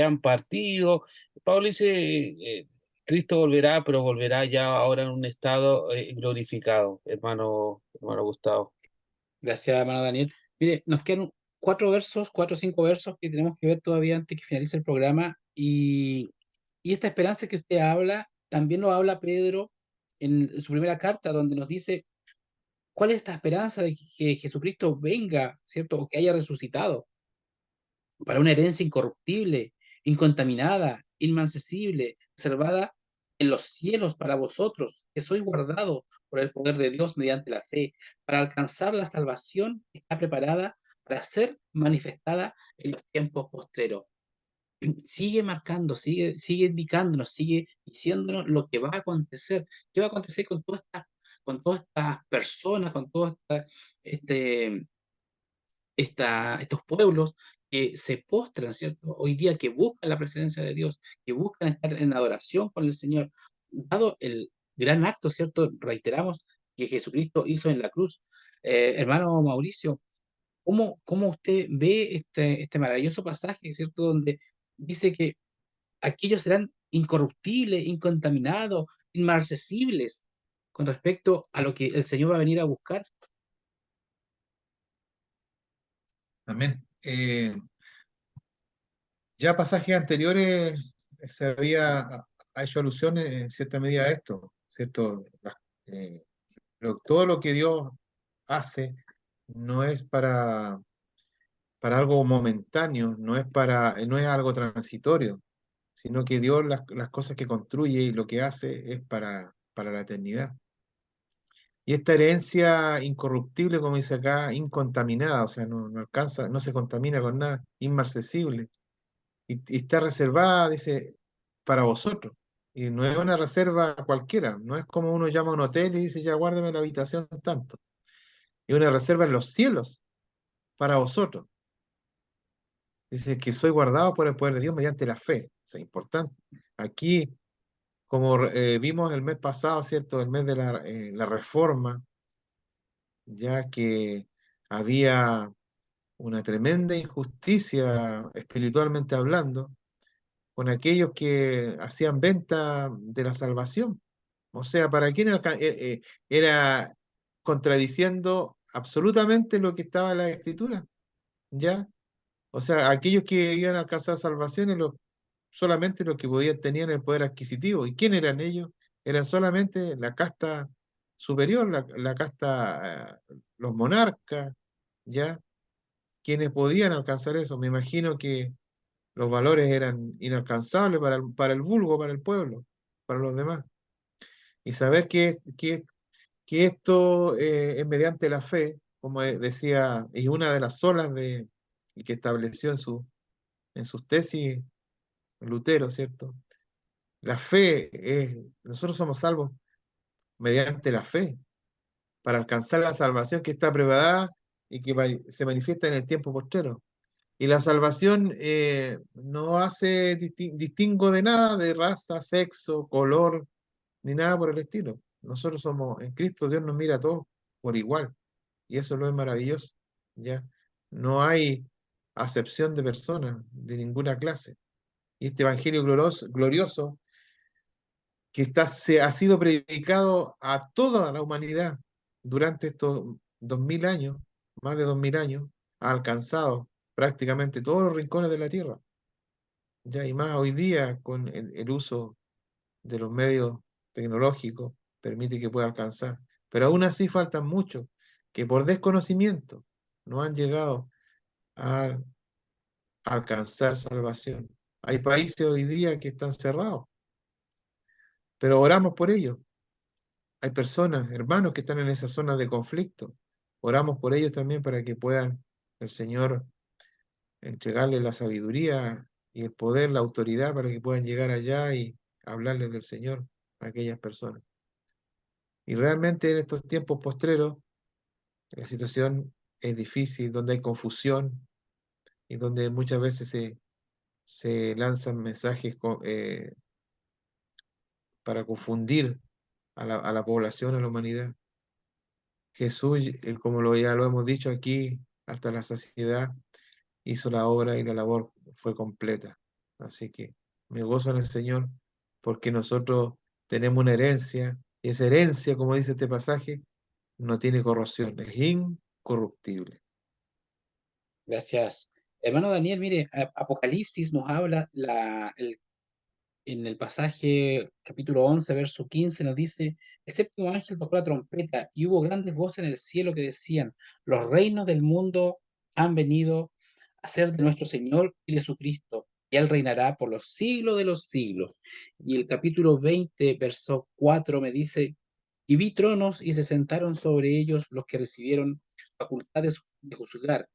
han partido. Pablo dice, Cristo volverá, pero volverá ya ahora en un estado glorificado, hermano Gustavo. Gracias, hermano Daniel. Mire, nos quedan 4 versos, 4 o 5 versos que tenemos que ver todavía antes que finalice el programa. Y esta esperanza que usted habla, también lo habla Pedro en su primera carta, donde nos dice cuál es esta esperanza de que Jesucristo venga, ¿cierto? O que haya resucitado para una herencia incorruptible, incontaminada, inmarcesible, reservada en los cielos para vosotros, que sois guardados por el poder de Dios mediante la fe, para alcanzar la salvación que está preparada para ser manifestada en los tiempos postreros. Sigue marcando, sigue indicándonos, sigue diciéndonos lo que va a acontecer, qué va a acontecer con todas estas personas, con todos este, estos pueblos que se postran, ¿cierto? Hoy día que buscan la presencia de Dios, que buscan estar en adoración con el Señor, dado el gran acto, ¿cierto? Reiteramos que Jesucristo hizo en la cruz. Hermano Mauricio, ¿cómo usted ve este maravilloso pasaje, ¿cierto? Donde dice que aquellos serán incorruptibles, incontaminados, inmarcesibles con respecto a lo que el Señor va a venir a buscar? Amén. Ya pasajes anteriores se ha hecho alusiones en cierta medida a esto, ¿cierto? Eh, todo lo que Dios hace no es para algo momentáneo, no es algo transitorio, sino que Dios las cosas que construye y lo que hace es para la eternidad. Y esta herencia incorruptible, como dice acá, incontaminada, o sea, no alcanza, no se contamina con nada, inmarcesible, y está reservada, dice, para vosotros. Y no es una reserva cualquiera, no es como uno llama a un hotel y dice, ya guárdeme la habitación tanto. Es una reserva en los cielos para vosotros. Dice que soy guardado por el poder de Dios mediante la fe. Es importante. Aquí, como vimos el mes pasado, ¿cierto? El mes de la reforma, ya que había una tremenda injusticia espiritualmente hablando con aquellos que hacían venta de la salvación. O sea, ¿para quién era contradiciendo absolutamente lo que estaba en la Escritura? ¿Ya? O sea, aquellos que iban a alcanzar salvación solamente los que tenían el poder adquisitivo. ¿Y quién eran ellos? Eran solamente la casta superior, la casta, los monarcas, ¿ya? Quienes podían alcanzar eso. Me imagino que los valores eran inalcanzables para el vulgo, para el pueblo, para los demás. Y saber que esto es mediante la fe, como decía, y una de las solas y que estableció en sus tesis Lutero, ¿cierto? La fe nosotros somos salvos mediante la fe, para alcanzar la salvación que está preparada y que se manifiesta en el tiempo postrero. Y la salvación no hace distingo de nada, de raza, sexo, color, ni nada por el estilo. Nosotros somos, en Cristo Dios nos mira a todos por igual. Y eso lo es maravilloso, ¿ya? No hay acepción de personas de ninguna clase. Y este evangelio glorioso que ha sido predicado a toda la humanidad durante estos 2000 años, más de 2000 años, ha alcanzado prácticamente todos los rincones de la tierra. Ya, y más hoy día con el uso de los medios tecnológicos permite que pueda alcanzar. Pero aún así faltan muchos que por desconocimiento no han llegado a alcanzar salvación. Hay países hoy día que están cerrados, pero oramos por ellos. Hay personas, hermanos, que están en esas zonas de conflicto. Oramos por ellos también para que puedan el Señor entregarles la sabiduría y el poder, la autoridad para que puedan llegar allá y hablarles del Señor a aquellas personas. Y realmente en estos tiempos postreros, la situación es difícil, donde hay confusión y donde muchas veces se lanzan mensajes para confundir a la población, a la humanidad. Jesús, como ya lo hemos dicho aquí, hasta la saciedad, hizo la obra y la labor fue completa. Así que me gozo en el Señor porque nosotros tenemos una herencia, y esa herencia, como dice este pasaje, no tiene corrosión, es incorruptible. Gracias. Hermano Daniel, mire, Apocalipsis nos habla, en el pasaje capítulo 11, verso 15, nos dice, el séptimo ángel tocó la trompeta y hubo grandes voces en el cielo que decían, los reinos del mundo han venido a ser de nuestro Señor y de su Cristo, y Él reinará por los siglos de los siglos. Y el capítulo 20, verso 4 me dice, y vi tronos y se sentaron sobre ellos los que recibieron facultades de juzgar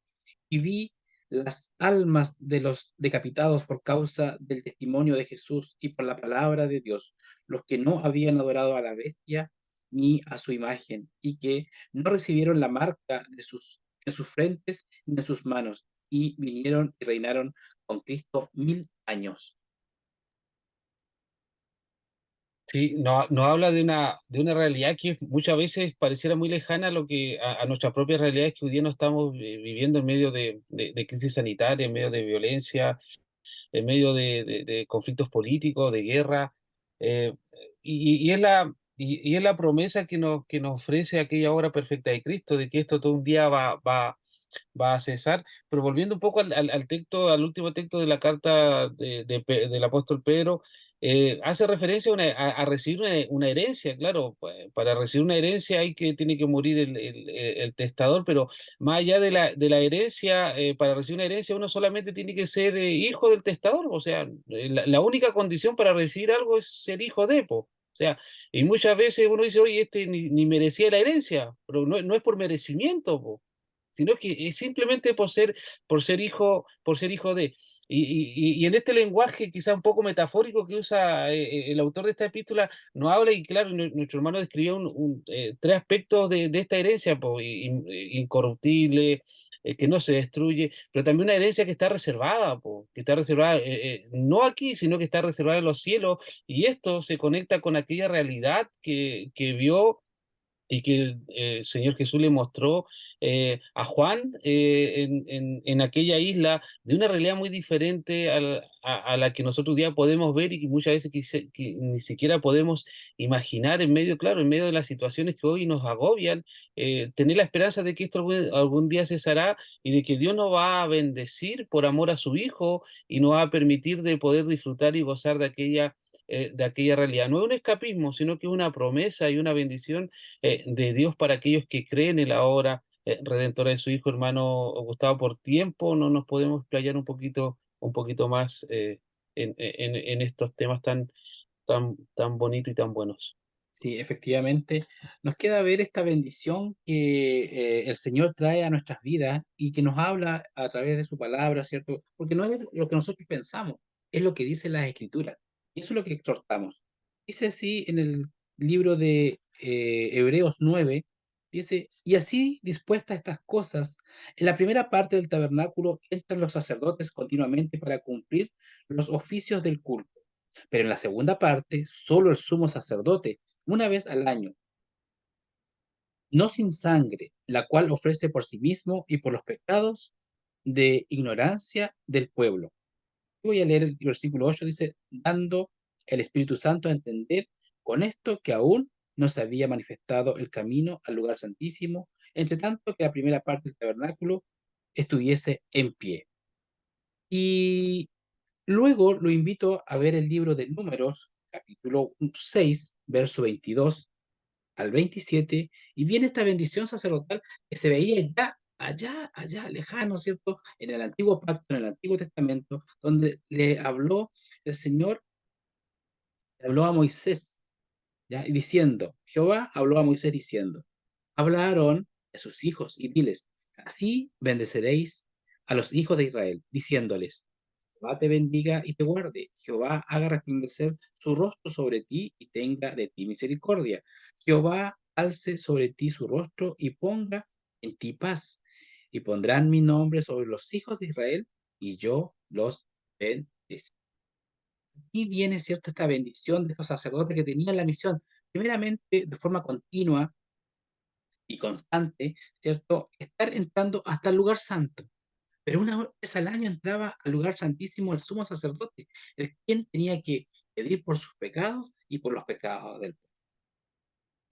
y vi las almas de los decapitados por causa del testimonio de Jesús y por la palabra de Dios, los que no habían adorado a la bestia ni a su imagen, y que no recibieron la marca en sus frentes ni en sus manos, y vinieron y reinaron con Cristo 1000 años. Sí, no habla de una realidad que muchas veces pareciera muy lejana a a nuestras propias realidades que hoy día no estamos viviendo en medio de crisis sanitaria, en medio de violencia, en medio de conflictos políticos, de guerra, eh, y es la promesa que nos ofrece aquella obra perfecta de Cristo, de que esto todo un día va a cesar. Pero volviendo un poco al texto, al último texto de la carta del apóstol Pedro, hace referencia a recibir una herencia, claro, para recibir una herencia tiene que morir el testador, pero más allá de la herencia, para recibir una herencia uno solamente tiene que ser hijo del testador, o sea, la única condición para recibir algo es ser hijo de, po. O sea, y muchas veces uno dice, oye, este ni merecía la herencia, pero no es por merecimiento, po, sino que es simplemente por ser hijo de. Y en este lenguaje quizá un poco metafórico que usa el autor de esta epístola, nos habla, y claro, nuestro hermano describió tres aspectos de esta herencia, po, incorruptible, que no se destruye, pero también una herencia que está reservada, po, que está reservada no aquí, sino que está reservada en los cielos, y esto se conecta con aquella realidad que vio y que el Señor Jesús le mostró a Juan en aquella isla, de una realidad muy diferente a la que nosotros ya podemos ver y que muchas veces que ni siquiera podemos imaginar claro, en medio de las situaciones que hoy nos agobian, tener la esperanza de que esto algún día cesará y de que Dios nos va a bendecir por amor a su Hijo y nos va a permitir de poder disfrutar y gozar de aquella realidad. No es un escapismo, sino que es una promesa y una bendición de Dios para aquellos que creen en la obra redentora de su Hijo. Hermano Gustavo, por tiempo no nos podemos explayar un poquito más en estos temas tan bonitos y tan buenos. Sí, efectivamente, nos queda ver esta bendición que el Señor trae a nuestras vidas y que nos habla a través de su palabra, ¿cierto? Porque no es lo que nosotros pensamos, es lo que dice las Escrituras. Y eso es lo que exhortamos. Dice así en el libro de Hebreos 9, dice, y así dispuestas estas cosas, en la primera parte del tabernáculo entran los sacerdotes continuamente para cumplir los oficios del culto. Pero en la segunda parte, solo el sumo sacerdote, una vez al año, no sin sangre, la cual ofrece por sí mismo y por los pecados de ignorancia del pueblo. Voy a leer el versículo 8, dice, dando el Espíritu Santo a entender con esto que aún no se había manifestado el camino al lugar santísimo, entre tanto que la primera parte del tabernáculo estuviese en pie. Y luego lo invito a ver el libro de Números, capítulo 6, verso 22 al 27, y viene esta bendición sacerdotal que se veía ya allá, lejano, ¿cierto? En el antiguo pacto, en el Antiguo Testamento, donde el Señor le habló a Moisés, ¿ya? Y diciendo, Jehová habló a Moisés diciendo, habla a Aarón y a sus hijos y diles, así bendeceréis a los hijos de Israel, diciéndoles, Jehová te bendiga y te guarde. Jehová haga resplandecer su rostro sobre ti y tenga de ti misericordia. Jehová alce sobre ti su rostro y ponga en ti paz. Y pondrán mi nombre sobre los hijos de Israel y yo los bendeciré. aquí viene, ¿cierto?, esta bendición de estos sacerdotes que tenían la misión, primeramente, de forma continua y constante, ¿cierto?, estar entrando hasta el lugar santo. Pero una vez al año entraba al lugar santísimo el sumo sacerdote, el quien tenía que pedir por sus pecados y por los pecados del pueblo.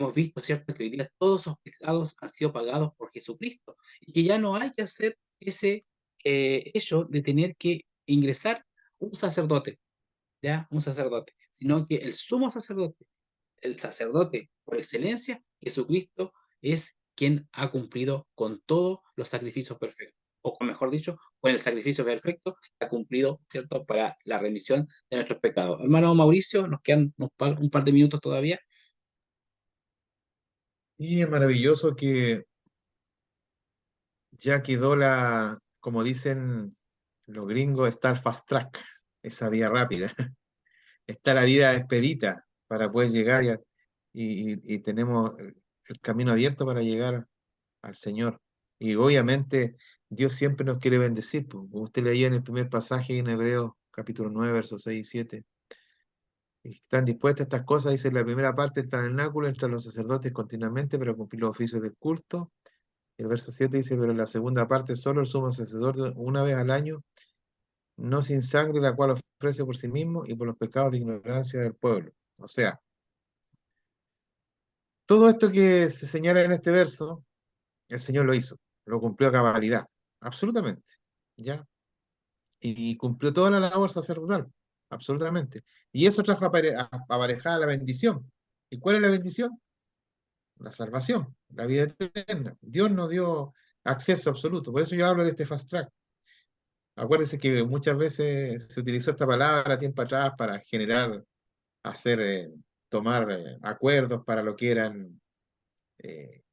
Hemos visto, ¿cierto?, que hoy día todos esos pecados han sido pagados por Jesucristo y que ya no hay que hacer ese hecho de tener que ingresar un sacerdote, ¿ya? Un sacerdote, sino que el sumo sacerdote, el sacerdote por excelencia, Jesucristo, es quien ha cumplido con todos los sacrificios perfectos, o con mejor dicho, con el sacrificio perfecto que ha cumplido, ¿cierto?, para la remisión de nuestros pecados. Hermano Mauricio, nos quedan un par de minutos todavía. Y es maravilloso que ya quedó como dicen los gringos, está el fast track, esa vía rápida. Está la vida expedita para poder llegar y tenemos el camino abierto para llegar al Señor. Y obviamente Dios siempre nos quiere bendecir, pues. Como usted leía en el primer pasaje en Hebreos capítulo 9 versos 6 y 7. Y están dispuestas estas cosas, dice la primera parte del tabernáculo, entre los sacerdotes continuamente para cumplir los oficios del culto. El verso 7 dice, pero en la segunda parte solo el sumo sacerdote una vez al año, no sin sangre, la cual ofrece por sí mismo y por los pecados de ignorancia del pueblo. O sea, todo esto que se señala en este verso, el Señor lo hizo, lo cumplió a cabalidad, absolutamente, ¿ya? Y cumplió toda la labor sacerdotal, absolutamente. Y eso trajo aparejada la bendición. ¿Y cuál es la bendición? La salvación, la vida eterna. Dios nos dio acceso absoluto. Por eso yo hablo de este fast track. Acuérdense que muchas veces se utilizó esta palabra tiempo atrás para generar, hacer, tomar acuerdos para lo que eran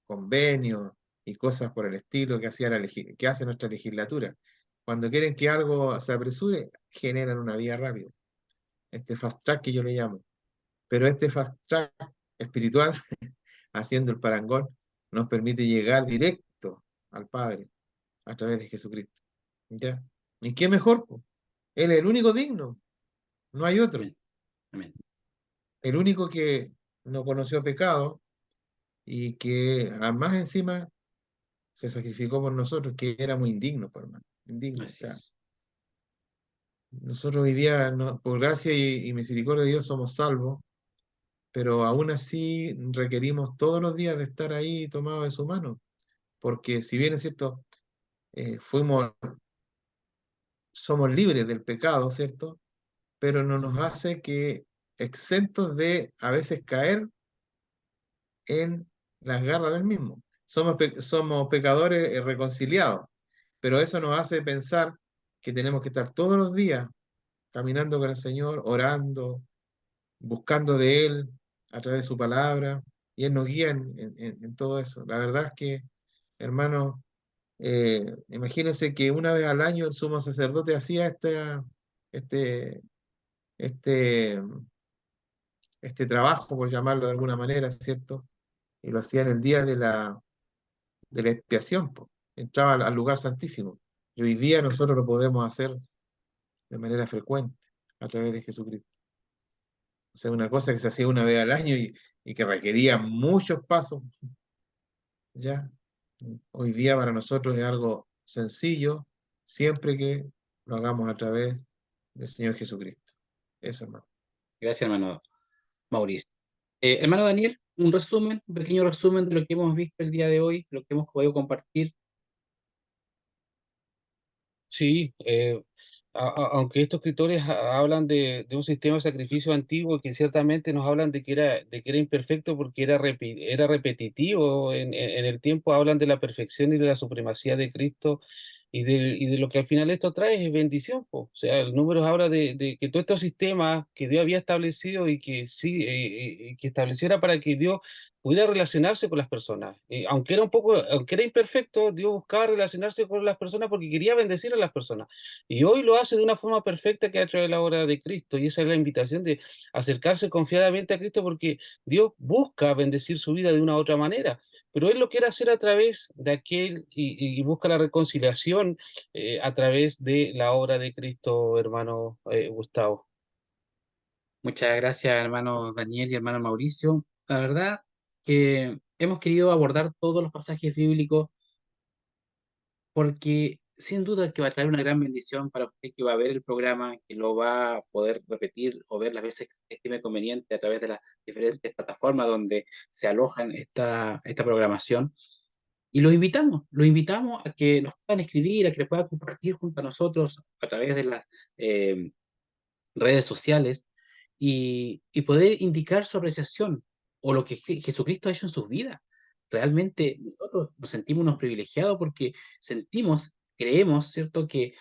convenios y cosas por el estilo que, que hace nuestra legislatura. Cuando quieren que algo se apresure, generan una vía rápida. Este fast track que yo le llamo. Pero este fast track espiritual, haciendo el parangón, nos permite llegar directo al Padre a través de Jesucristo. ¿Ya? ¿Y qué mejor, po? Él es el único digno, no hay otro. Amén. Amén. El único que no conoció pecado y que además encima se sacrificó por nosotros, que éramos indignos, por hermano. Indignos. O Así sea, es. nosotros hoy día, por gracia y misericordia de Dios, somos salvos, pero aún así requerimos todos los días de estar ahí tomados de su mano, porque si bien es cierto, fuimos, somos libres del pecado, ¿cierto? Pero no nos hace que exentos de a veces caer en las garras del mismo. Somos pecadores reconciliados, pero eso nos hace pensar que tenemos que estar todos los días caminando con el Señor, orando, buscando de Él a través de su palabra, y Él nos guía en todo eso. La verdad es que, hermano, imagínense que una vez al año el sumo sacerdote hacía este, este, este trabajo, por llamarlo de alguna manera, ¿cierto? Y lo hacía en el día de la expiación, po. Entraba al lugar santísimo. Y hoy día nosotros lo podemos hacer de manera frecuente a través de Jesucristo. O sea, una cosa que se hacía una vez al año y que requería muchos pasos, ¿ya? Hoy día para nosotros es algo sencillo, siempre que lo hagamos a través del Señor Jesucristo. Eso, hermano. Gracias, hermano Mauricio. Hermano Daniel, un resumen, un pequeño resumen de lo que hemos visto el día de hoy, lo que hemos podido compartir. Sí, aunque estos escritores hablan de un sistema de sacrificio antiguo que ciertamente nos hablan de que era imperfecto porque era repetitivo en el tiempo, hablan de la perfección y de la supremacía de Cristo y de lo que al final esto trae es bendición, po. O sea, el número habla de que todos estos sistemas que Dios había establecido y que sí, que estableciera para que Dios pudiera relacionarse con las personas. Aunque era imperfecto, Dios buscaba relacionarse con las personas porque quería bendecir a las personas. Y hoy lo hace de una forma perfecta que a través de la obra de Cristo. Y esa es la invitación de acercarse confiadamente a Cristo porque Dios busca bendecir su vida de una u otra manera. Pero Él lo quiere hacer a través de aquel y busca la reconciliación a través de la obra de Cristo, hermano Gustavo. Muchas gracias, hermano Daniel y hermano Mauricio. La verdad que hemos querido abordar todos los pasajes bíblicos porque sin duda que va a traer una gran bendición para usted que va a ver el programa, que lo va a poder repetir o ver las veces que estime conveniente a través de las diferentes plataformas donde se alojan esta programación. Y los invitamos a que nos puedan escribir, a que puedan compartir junto a nosotros a través de las eh, redes sociales y poder indicar su apreciación o lo que Jesucristo ha hecho en sus vidas. Realmente nosotros nos sentimos unos privilegiados porque sentimos, creemos, ¿cierto?, que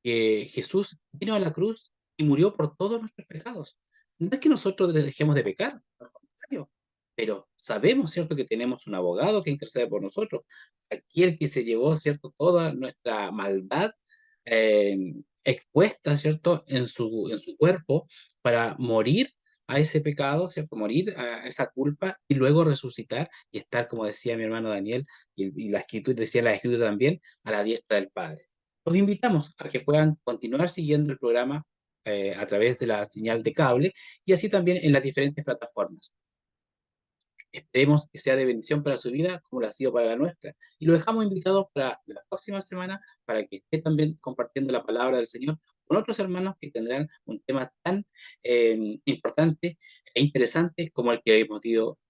Jesús vino a la cruz y murió por todos nuestros pecados. No es que nosotros dejemos de pecar, al contrario, pero sabemos, ¿cierto?, que tenemos un abogado que intercede por nosotros, aquel que se llevó, ¿cierto?, toda nuestra maldad eh, expuesta, ¿cierto?, en su cuerpo para morir a ese pecado, ¿cierto?, morir a esa culpa y luego resucitar y estar, como decía mi hermano Daniel, y la escritura, decía la escritura también, a la diestra del Padre. Los invitamos a que puedan continuar siguiendo el programa a través de la señal de cable y así también en las diferentes plataformas. Esperemos que sea de bendición para su vida como lo ha sido para la nuestra. Y lo dejamos invitados para la próxima semana para que esté también compartiendo la palabra del Señor con otros hermanos que tendrán un tema tan importante e interesante como el que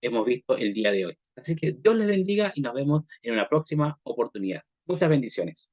hemos visto el día de hoy. Así que Dios les bendiga y nos vemos en una próxima oportunidad. Muchas bendiciones.